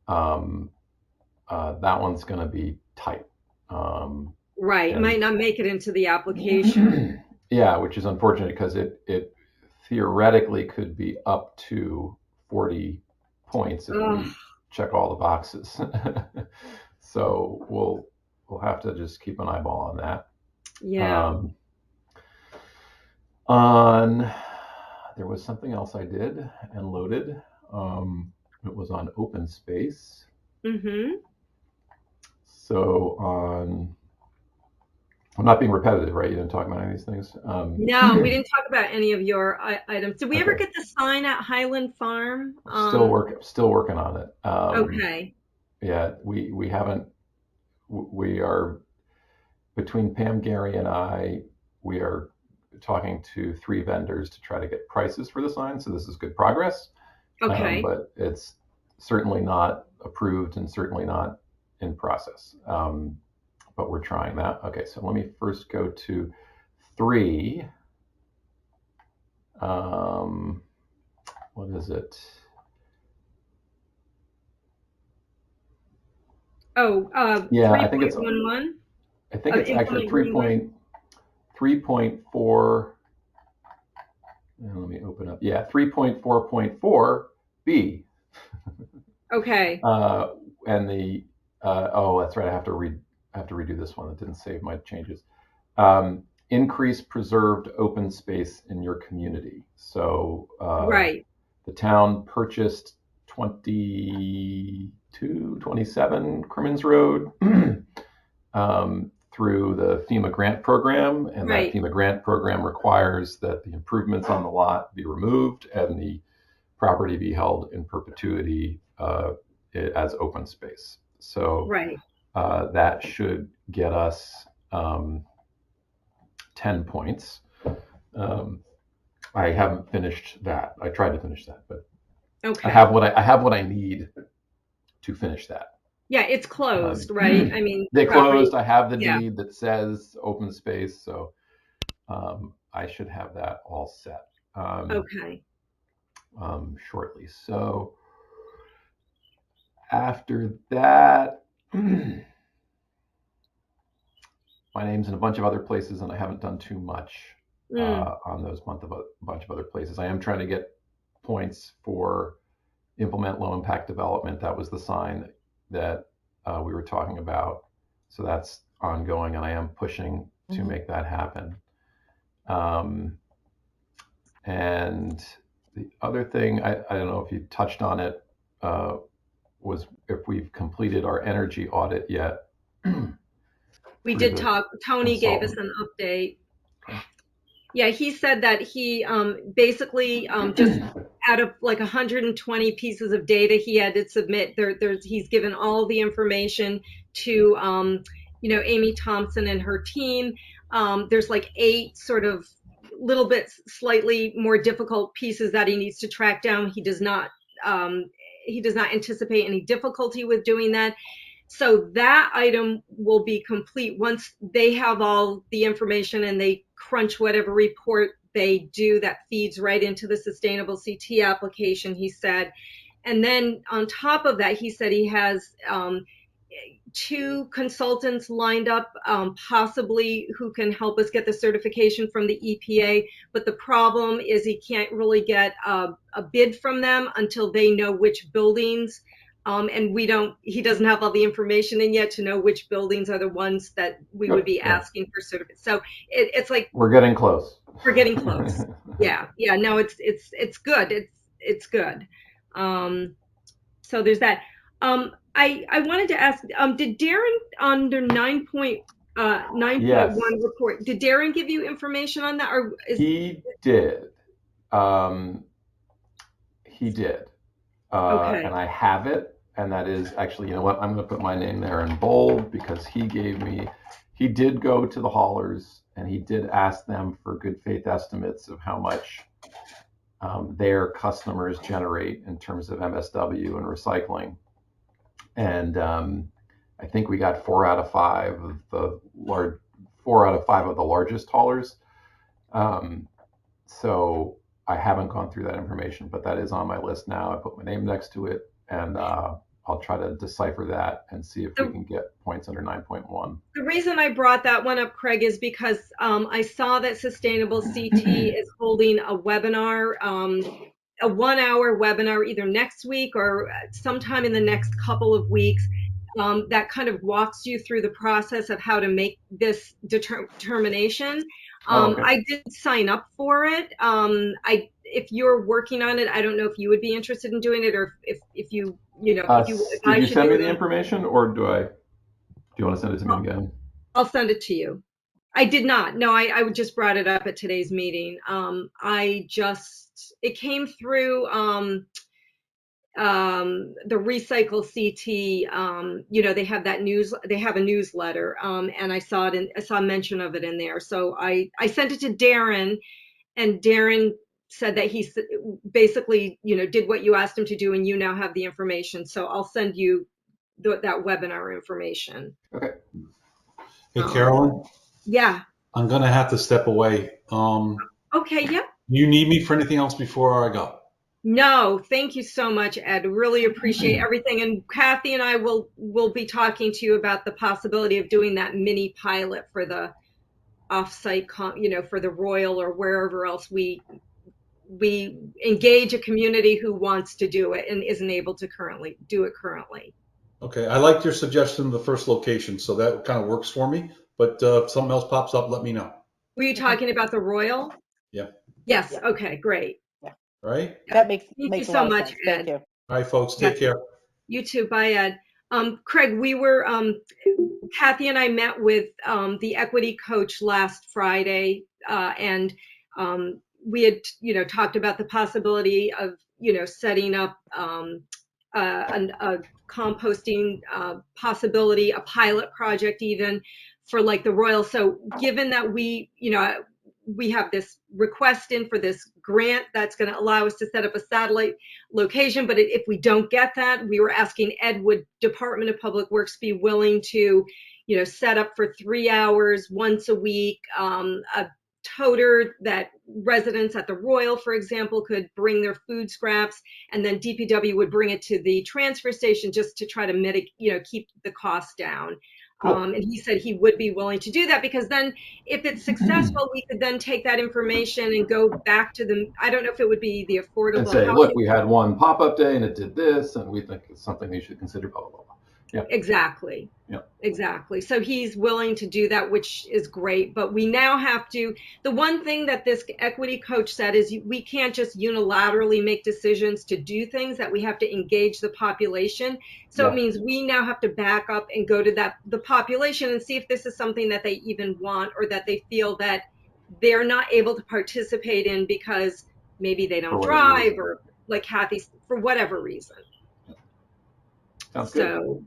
that one's going to be tight. Right, and- might not make it into the application. Yeah, which is unfortunate because it theoretically could be up to 40 points if we check all the boxes. So we'll have to just keep an eyeball on that. Yeah. There was something else I did and loaded. It was on open space. Mm-hmm. So I'm not being repetitive, right? You didn't talk about any of these things. No, we didn't talk about any of your items. Did we ever Okay. get the sign at Highland Farm? Still working on it. Okay. Yeah, we haven't. We are between Pam, Gary, and I. We are talking to 3 vendors to try to get prices for the sign. So this is good progress. Okay. But it's certainly not approved and certainly not in process. But we're trying that. Okay, so let me first go to 3. What is it? Oh, Yeah, I think it's 3.11. I think it's actually 3.4. Let me open up. Yeah, 3.4.4b. Okay. And the that's right. I have to redo this one. It didn't save my changes. Increase preserved open space in your community. So Right. the town purchased 27 Crimmins Road through the FEMA grant program, and Right. that FEMA grant program requires that the improvements on the lot be removed and the property be held in perpetuity as open space. So Right. that should get us 10 points. I haven't finished that. I tried to finish that, but Okay. I have what I need to finish that. Yeah, it's closed, right? I mean, they property- closed. I have the Yeah. deed that says open space, so I should have that all set Okay. shortly. So after that, my name's in a bunch of other places, and I haven't done too much on those bunch of other places. I am trying to get points for implement low impact development. That was the sign that we were talking about. So that's ongoing, and I am pushing to make that happen. And the other thing, I don't know if you touched on it, was if we've completed our energy audit yet. We did talk. Tony gave us an update. Okay. Yeah, he said that he basically just out of like 120 pieces of data he had to submit, he's given all the information to Amy Thompson and her team. There's like 8 sort of little bit slightly more difficult pieces that he needs to track down. He does not anticipate any difficulty with doing that. So that item will be complete once they have all the information and they crunch whatever report they do that feeds right into the sustainable CT application, he said. And then on top of that, he said he has 2 consultants lined up, possibly who can help us get the certification from the EPA. But the problem is he can't really get a bid from them until they know which buildings. And he doesn't have all the information in yet to know which buildings are the ones that we would be asking for certificate. So it's like we're getting close. We're getting close. Yeah. No, it's good. It's good. So there's that. I wanted to ask, did Darren under 9.1 Yes. report, did Darren give you information on that? Or He did. He did. Okay. And I have it. And that is actually, you know what? I'm going to put my name there in bold because he did go to the haulers and he did ask them for good faith estimates of how much their customers generate in terms of MSW and recycling. And I think we got 4 out of 5 of the largest haulers. So I haven't gone through that information, but that is on my list now. I put my name next to it, and I'll I'll try to decipher that and see if we can get points under 9.1. The reason I brought that one up, Craig, is because I saw that Sustainable CT is holding a webinar, a 1-hour webinar either next week or sometime in the next couple of weeks, that kind of walks you through the process of how to make this determination. Okay. I did sign up for it. If you're working on it, I don't know if you would be interested in doing it, or if you Did you send me the information, or do you want to send it to me again? I'll send it to you. I did not. No, I just brought it up at today's meeting. It came through the Recycle CT. They have they have a newsletter, and I saw mention of it in there. So I sent it to Darren, and Darren said that he basically, did what you asked him to do, and you now have the information. So I'll send you that webinar information. Okay. Hey, Carolyn? Yeah. I'm going to have to step away. Okay, yeah. You need me for anything else before I go? No, thank you so much, Ed. Really appreciate everything. And Kathy and I will be talking to you about the possibility of doing that mini pilot for the offsite, for the Royal or wherever else we engage a community who wants to do it and isn't able to do it currently. Okay, I liked your suggestion of the first location, so that kind of works for me. But if something else pops up, let me know. Were you talking about the Royal? Yeah. Yes. Yeah. Okay, great. Yeah. Right? That makes Thank you a so lot of much, sense. Ed. Thank you. All right, folks, take care. You too. Bye, Ed. Craig, we were, Kathy and I met with the equity coach last Friday, and we had, talked about the possibility of, setting up a composting possibility, a pilot project even for like the Royal. So given that we have this request in for this grant that's going to allow us to set up a satellite location, but if we don't get that, we were asking Ed, would Department of Public Works be willing to, set up for 3 hours once a week, a toter that residents at the Royal, for example, could bring their food scraps, and then DPW would bring it to the transfer station just to try to mitigate, keep the cost down. Cool. And he said he would be willing to do that, because then if it's successful, we could then take that information and go back to them. I don't know if it would be the affordable And say, housing. look, we had one pop-up day and it did this, and we think it's something you should consider, blah, blah, blah. Yeah. Exactly. Yeah. Exactly. So he's willing to do that, which is great. But we now have to, the one thing that this equity coach said is we can't just unilaterally make decisions to do things, that we have to engage the population. So Yeah. It means we now have to back up and go to the population and see if this is something that they even want, or that they feel that they're not able to participate in because maybe they don't drive, or like Kathy, for whatever reason. Sounds good. So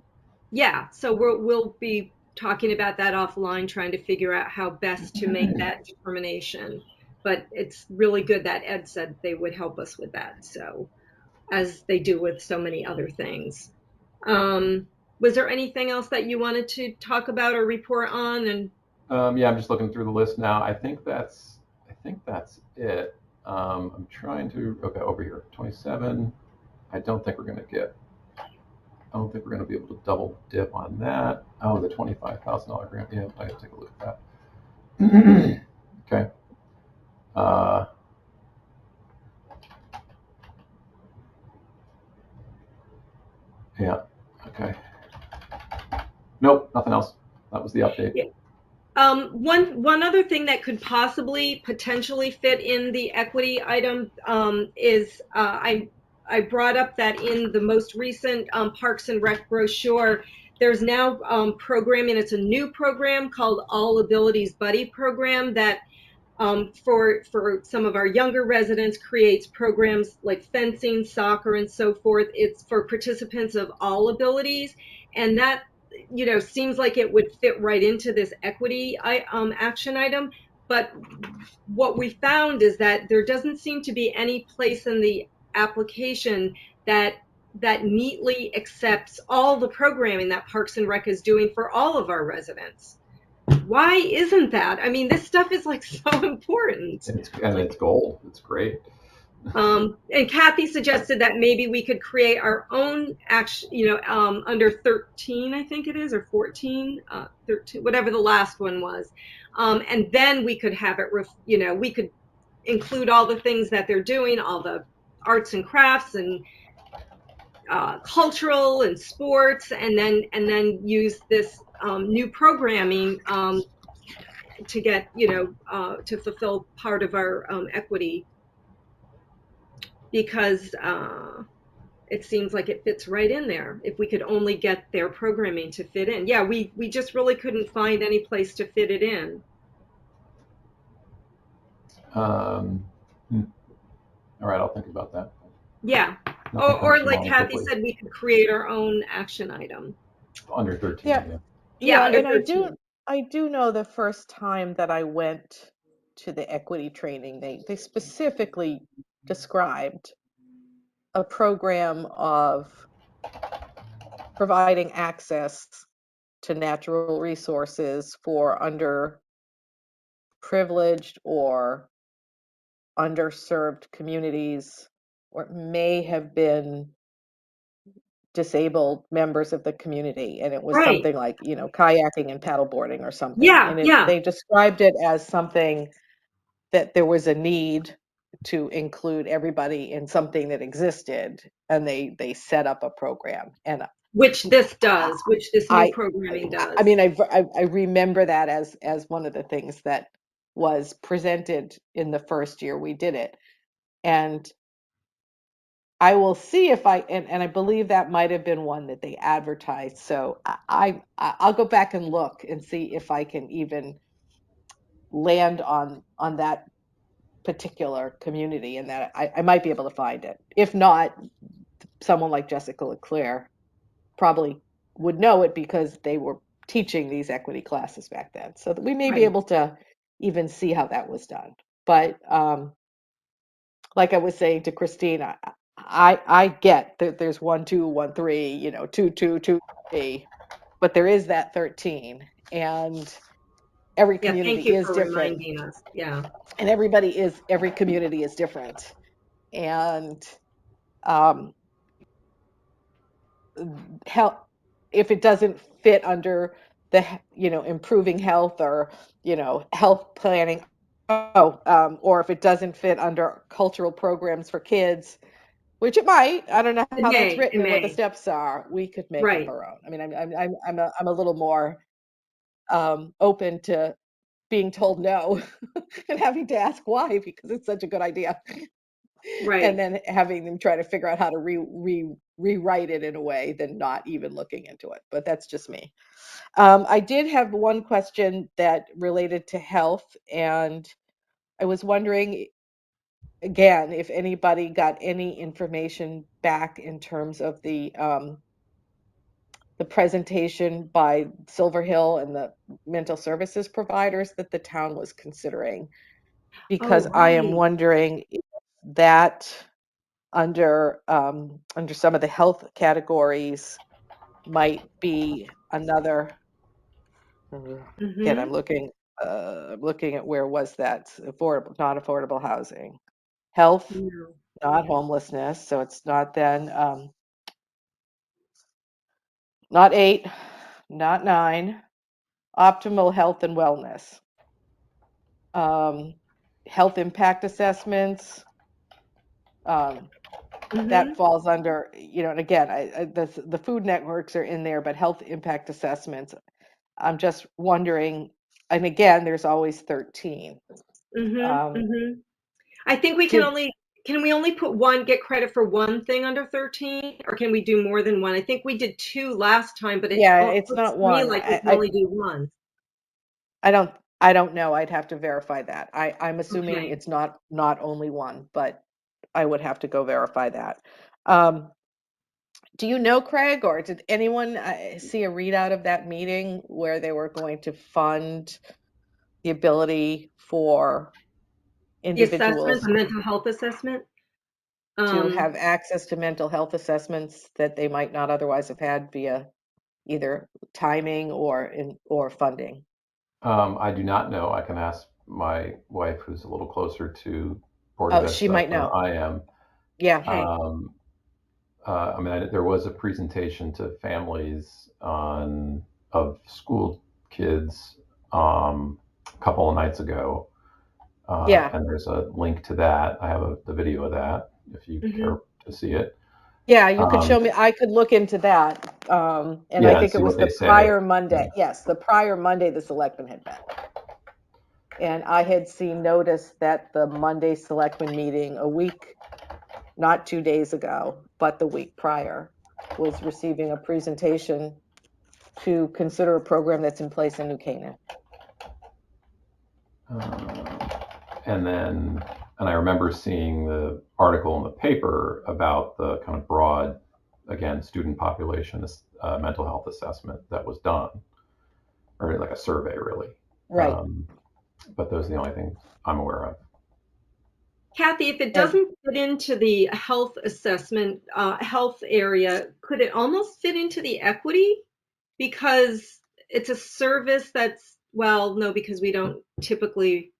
yeah, so we'll be talking about that offline, trying to figure out how best to make that determination. But it's really good that Ed said they would help us with that, so, as they do with so many other things. Was there anything else that you wanted to talk about or report on? And yeah, I'm just looking through the list now. I think that's it. I'm trying to, okay, over here, 27. I don't think we're going to be able to double dip on that. Oh, the $25,000 grant. Yeah, I have to take a look at that. Okay. Yeah. Okay. Nope, nothing else. That was the update. yeah. One other thing that could potentially fit in the equity item is I brought up that in the most recent Parks and Rec brochure, there's now programming. It's a new program called All Abilities Buddy Program that for some of our younger residents creates programs like fencing, soccer, and so forth. It's for participants of all abilities, and that seems like it would fit right into this equity action item. But what we found is that there doesn't seem to be any place in the application that neatly accepts all the programming that Parks and Rec is doing for all of our residents. Why isn't that? I mean, this stuff is like so important. And it's gold. It's great. And Kathy suggested that maybe we could create our own action, under 13, I think it is, or 14, 13, whatever the last one was. And then we could have it, we could include all the things that they're doing, all the arts and crafts and cultural and sports, and then use this new programming to get, to fulfill part of our equity, because it seems like it fits right in there. If we could only get their programming to fit in. Yeah, we just really couldn't find any place to fit it in. Hmm. All right, I'll think about that. Yeah. Nothing Or comes to like mind Kathy quickly. said, we could create our own action item. Under 13, Yeah. yeah. Yeah, Yeah, under and 13. I do know the first time that I went to the equity training, they specifically described a program of providing access to natural resources for underprivileged or underserved communities, or it may have been disabled members of the community, and it was Right. something like, kayaking and paddleboarding or something, Yeah, and yeah. they described it as something that there was a need to include everybody in something that existed, and they set up a program. And Which this new I programming I does. mean, I remember that as one of the things that was presented in the first year we did it. And I will see if and I believe that might have been one that they advertised. So I'll go back and look and see if I can even land on that particular community, and that I might be able to find it. If not, someone like Jessica Leclerc probably would know it because they were teaching these equity classes back then. So that we may be Right. able to even see how that was done. But like I was saying to Christine, I get that there's 1, 2, 1, 3, 2, 2, 2, 3, but there is that 13, and every Yeah, community thank you is for different, reminding us. Yeah. and every community is different, and um, health, if it doesn't fit under the improving health, or health planning, or if it doesn't fit under cultural programs for kids, which it might. I don't know It how that's may, written it and what the may. steps are. We could make up Right. our own. I mean, I'm a little more open to being told no and having to ask why, because it's such a good idea, and Right. then having them try to figure out how to rewrite it in a way than not even looking into it. But that's just me. I did have one question that related to health, and I was wondering again if anybody got any information back in terms of the presentation by Silver Hill and the mental services providers that the town was considering, Oh, because I am right. wondering if that under some of the health categories might be another. Again, Mm-hmm. I'm looking at, where was that? Affordable, not affordable housing. Health, No. not homelessness, so it's not then, not 8, not 9. Optimal health and wellness. Um, health impact assessments, um, Mm-hmm. that falls under, and again, the food networks are in there, but health impact assessments, I'm just wondering, and again, there's always 13. Mm-hmm. Um, Mm-hmm. I think did can we only get credit for one thing under 13, or can we do more than one? I think we did two last time, but it Yeah, it's looks not to me one. like we can only do one. I don't I don't know. I'd have to verify that. I'm assuming Okay. it's not only one, but I would have to go verify that. Um, do you know, Craig, or did anyone see a readout of that meeting where they were going to fund the ability for The assessment, individuals the mental health assessment. to Um, have access to mental health assessments that they might not otherwise have had via either timing or funding? I do not know. I can ask my wife, who's a little closer to supportive Oh, of that she stuff might than know. I am. Yeah. Okay. I mean, there was a presentation to families of school kids a couple of nights ago, Yeah. and there's a link to that. I have the video of that if you care to see it. Yeah, you could show Um, me. I could look into that. And I yeah, and think it see was what they the say. prior Monday. Yeah. Yes, the prior Monday the selectmen had met. And I had seen notice that the Monday selectmen meeting a week, not 2 days ago, but the week prior, was receiving a presentation to consider a program that's in place in New Canaan. And I remember seeing the article in the paper about the kind of broad, again, student population mental health assessment that was done, or like a survey, really. Right. But those are the only things I'm aware of. Kathy, if it And doesn't fit into the health assessment, health area, could it almost fit into the equity? Because it's a service that's, well, no, because we don't typically,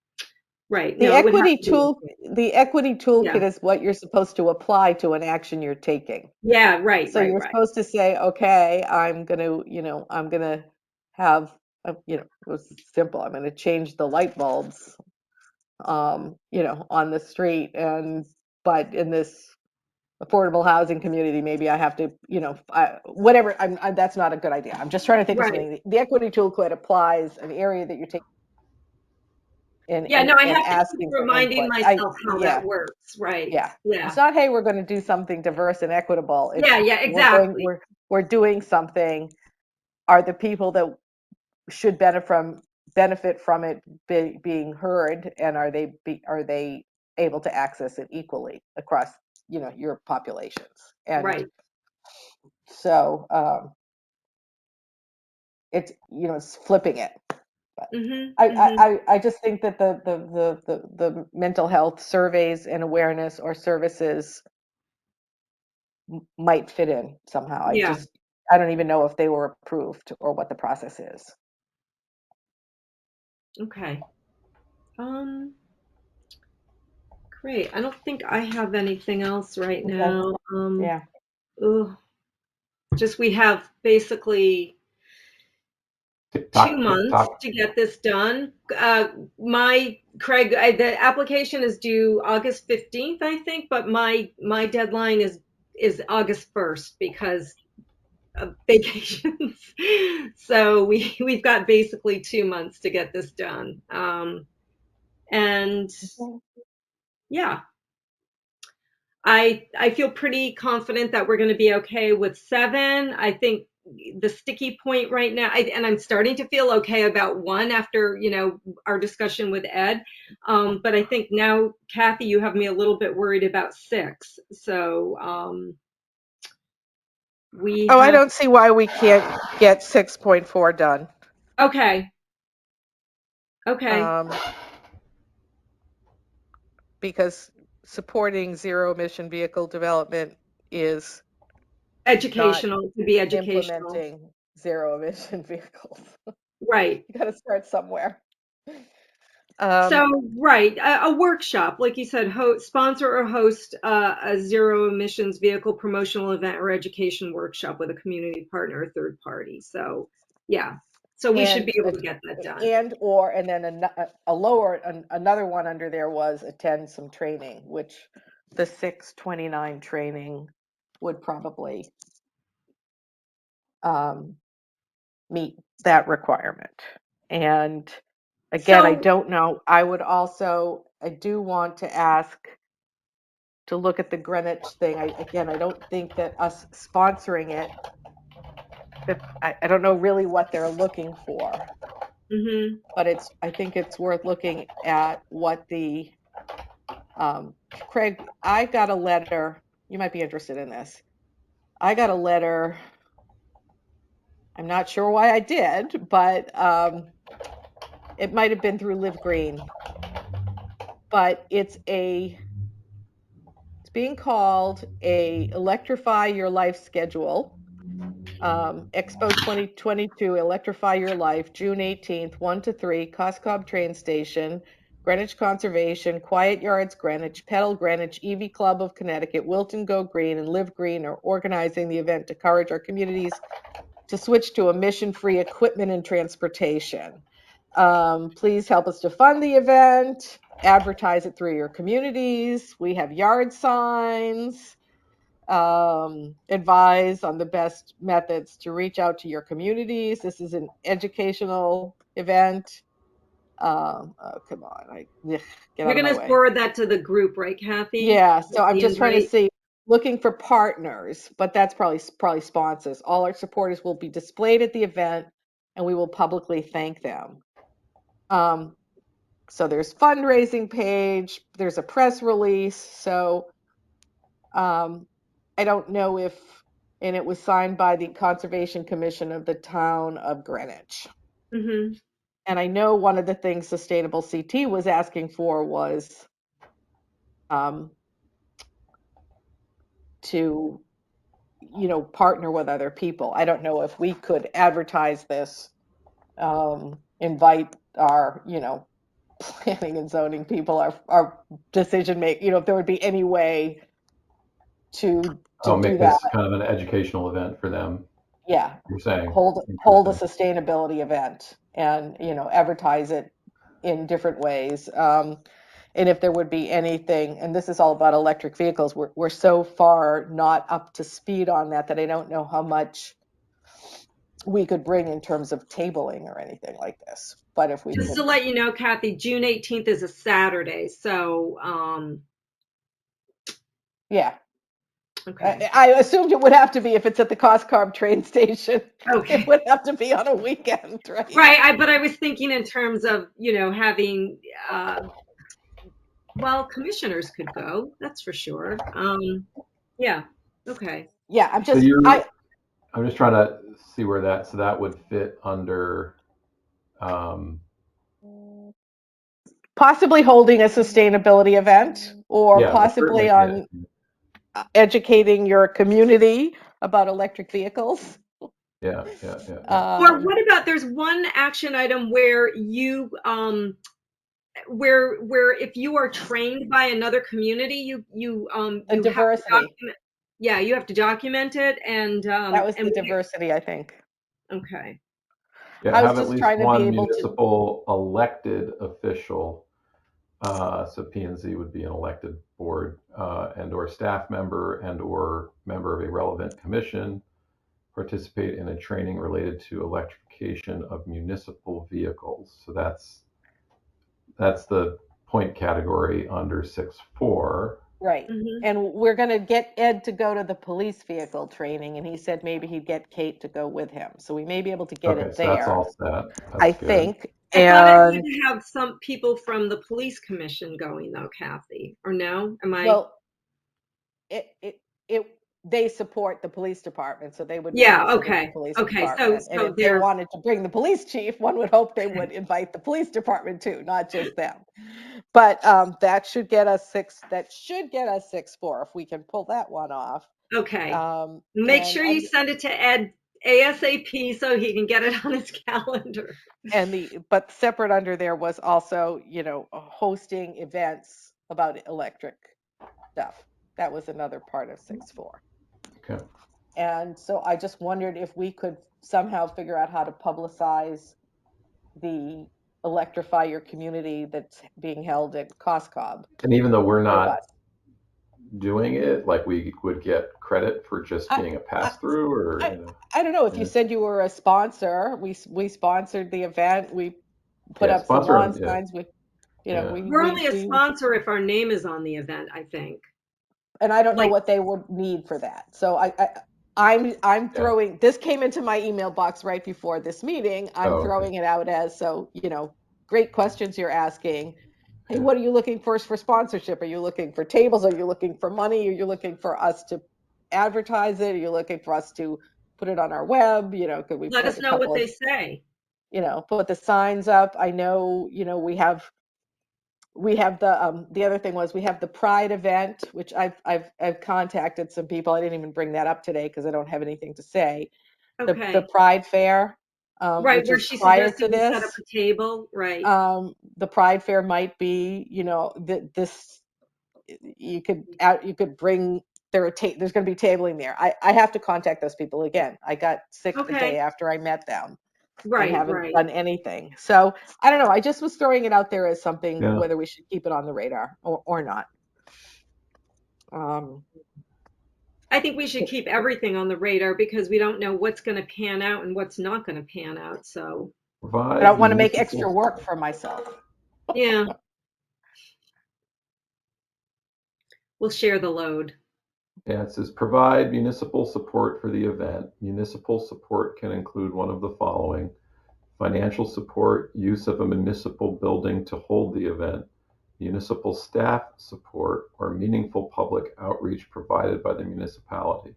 right. the No, it would have equity to be. the equity Yeah. toolkit is what you're supposed to apply to an action you're taking. Yeah, right, So right, you're right. supposed to say, okay, I'm gonna have, it was simple. I'm gonna change the light bulbs, on the street, but in this affordable housing community, maybe I have to, whatever. That's not a good idea. I'm just trying to think of Right. something. The equity toolkit applies an area that you're taking Yeah, no, I and have to keep asking for reminding input. myself how that works. Right. Yeah. Yeah. It's not, hey, we're going to do something diverse and equitable. It's Yeah, yeah, exactly. we're doing something. Are the people that should benefit from it being heard, and are they able to access it equally across your populations? And Right. so it's flipping it. Mm-hmm. Mm-hmm. I just think that the mental health surveys and awareness or services might fit in somehow. Yeah. I don't even know if they were approved or what the process is. Okay. Great. I don't think I have anything else right Okay. now. Yeah. Ugh. Just we have basically 2 TikTok, months TikTok. to get this done. Craig, the application is due August 15th, I think, but my deadline is August 1st because of vacations. So we've got basically 2 months to get this done. And yeah, I feel pretty confident that we're going to be okay with 7. I think the sticky point right now, and I'm starting to feel okay about 1 after our discussion with Ed. But I think now, Kathy, you have me a little bit worried about 6. So we Oh, I have don't see why we can't get 6.4 done. okay. Because supporting zero emission vehicle development is not Educational, to be educational. implementing zero emission vehicles. Right. You got to start somewhere. So, right, a workshop, like you said, sponsor or host a zero emissions vehicle promotional event or education workshop with a community partner or third party. So, yeah, so we should be able to get that done. And then another one under there was attend some training, which the 629 training would probably meet that requirement. And again, I So, don't know. I do want to ask to look at the Greenwich thing. I don't think that us sponsoring it, I don't know really what they're looking for, but I think it's worth looking at what Craig, I got a letter. You might be interested in this. I got a letter. I'm not sure why I did, but it might have been through Live Green. But it's being called a Electrify Your Life Schedule. Expo 2022, Electrify Your Life, June 18th, 1 to 3, Coscob train station, Greenwich Conservation, Quiet Yards Greenwich, Pedal Greenwich, EV Club of Connecticut, Wilton Go Green, and Live Green are organizing the event to encourage our communities to switch to emission-free equipment and transportation. Please help us to fund the event, advertise it through your communities. We have yard signs, advise on the best methods to reach out to your communities. This is an educational event. Oh, come on, get You're out of going my to way. forward that to the group, right, Kathy? Yeah, so I'm The just trying to invite? see, looking for partners, but that's probably sponsors. All our supporters will be displayed at the event, and we will publicly thank them. So there's fundraising page, there's a press release. So I don't know if, and it was signed by the Conservation Commission of the town of Greenwich. Mm-hmm. And I know one of the things Sustainable CT was asking for was to, partner with other people. I don't know if we could advertise this, invite our, planning and zoning people, our decision make, if there would be any way to I'll do make that. this kind of an educational event for them. Yeah. You're saying Hold a interesting. sustainability event and, advertise it in different ways. And if there would be anything, and this is all about electric vehicles, we're so far not up to speed on that I don't know how much we could bring in terms of tabling or anything like this. But if we Just could, to let you know, Kathy, June 18th is a Saturday. So, yeah. okay. I assumed it would have to be, if it's at the Comm train station, Okay. it would have to be on a weekend, right? Right. But I was thinking in terms of, having, well, commissioners could go. That's for sure. Yeah. Okay. Yeah, I'm just trying to see where that would fit under. Possibly holding a sustainability event, or Yeah, well, possibly certainly. on educating your community about electric vehicles. Yeah. Or what about, there's one action item where you, where if you are trained by another community, you A have to diversity. document. Yeah, you have to document it, and That was the diversity, I think. Okay. Yeah, I was have at just least trying to be one able to. municipal elected official. So P&Z would be an elected board and or staff member and or member of a relevant commission participate in a training related to electrification of municipal vehicles. So that's the point category under 6.4. Right. Mm-hmm. And we're going to get Ed to go to the police vehicle training, and he said maybe he'd get Kate to go with him. So we may be able to get Okay, it so that's there, all set. That's I good. think. I thought it And would have some people from the police commission going, though, Kathy, or no? Am I? well, they support the police department, so they would Yeah. represent the Okay. police Okay. department. And So if they they're wanted to bring the police chief, one would hope they would invite the police department too, not just them. But that should get us 6.4 if we can pull that one off. okay. Make And sure you send it to Ed ASAP so he can get it on his calendar. but separate under there was also, hosting events about electric stuff. That was another part of 6.4. Okay. And so I just wondered if we could somehow figure out how to publicize the Electrify Your Community that's being held at Comm. And even though we're not doing it, like we would get credit for just being a pass through, or I don't know if you said you were a sponsor. We sponsored the event. We put up some lawn signs. We're only a sponsor if our name is on the event, I think. And I don't know what they would need for that. So I'm throwing, this came into my email box right before this meeting. I'm throwing it out as, great questions you're asking. Hey, what are you looking for sponsorship? Are you looking for tables? Are you looking for money? Are you looking for us to advertise it? Are you looking for us to put it on our web? Could we let put us know what they say? Put the signs up. I know, we have the other thing was we have the Pride event, which I've contacted some people. I didn't even bring that up today because I don't have anything to say. Okay. The Pride Fair, Right, which where is she prior suggested to we set up this. a table, right. The Pride Fair might be, this, you could bring, there's going to be tabling there. I have to contact those people again. I got sick the day Okay, after I met them and right, haven't right. done anything. So I don't know. I just was throwing it out there as something, Yeah. whether we should keep it on the radar or not. I think we should keep everything on the radar because we don't know what's going to pan out and what's not going to pan out. So, I Provide don't want to make extra municipal, work for myself. yeah, we'll share the load. yeah, it says provide municipal support for the event. Municipal support can include one of the following: financial support, use of a municipal building to hold the event, municipal staff support, or meaningful public outreach provided by the municipality.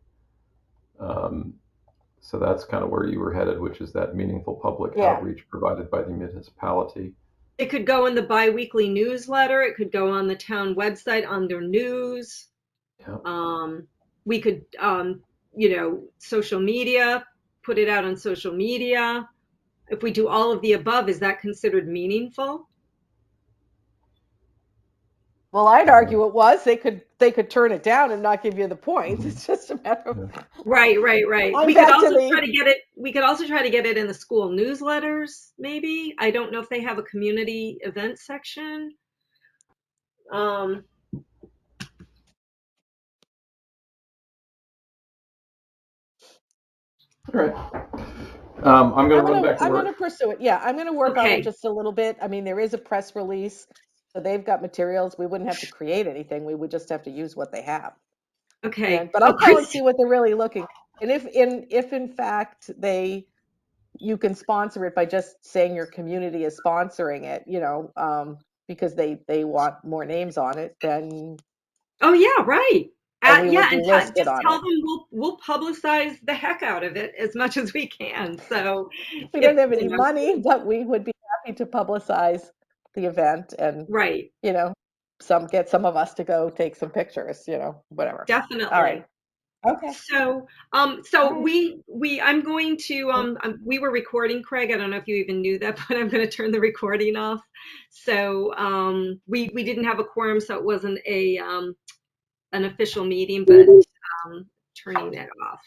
So that's kind of where you were headed, which is that meaningful public Yeah. outreach provided by the municipality. It could go in the biweekly newsletter. It could go on the town website on their news. Yeah. We could, social media, put it out on social media. If we do all of the above, is that considered meaningful? Well, I'd argue it was. They could turn it down and not give you the points. Mhm. It's just a matter of. Yeah. Right. I'm We could back to also the. try to get it. We could also try to get it in the school newsletters. Maybe I don't know if they have a community event section. All right. I'm going to run back to I'm work. gonna pursue it. Yeah, I'm gonna work on it Okay. just a little bit. I mean, there is a press release, so they've got materials. We wouldn't have to create anything. We would just have to use what they have. Okay. But I'll call and see what they're really looking. And if in fact you can sponsor it by just saying your community is sponsoring it, because they want more names on it, then Oh yeah, right. we Yeah, would be and listed just on tell it. them we'll publicize the heck out of it as much as we can. So We if don't have any money, but we would be happy to publicize the event and, right, get some of us to go take some pictures, whatever. All right. definitely. Okay. So All right. I'm going to we were recording, Craig. I don't know if you even knew that, but I'm going to turn the recording off. So we didn't have a quorum, so it wasn't a an official meeting, but turning it off.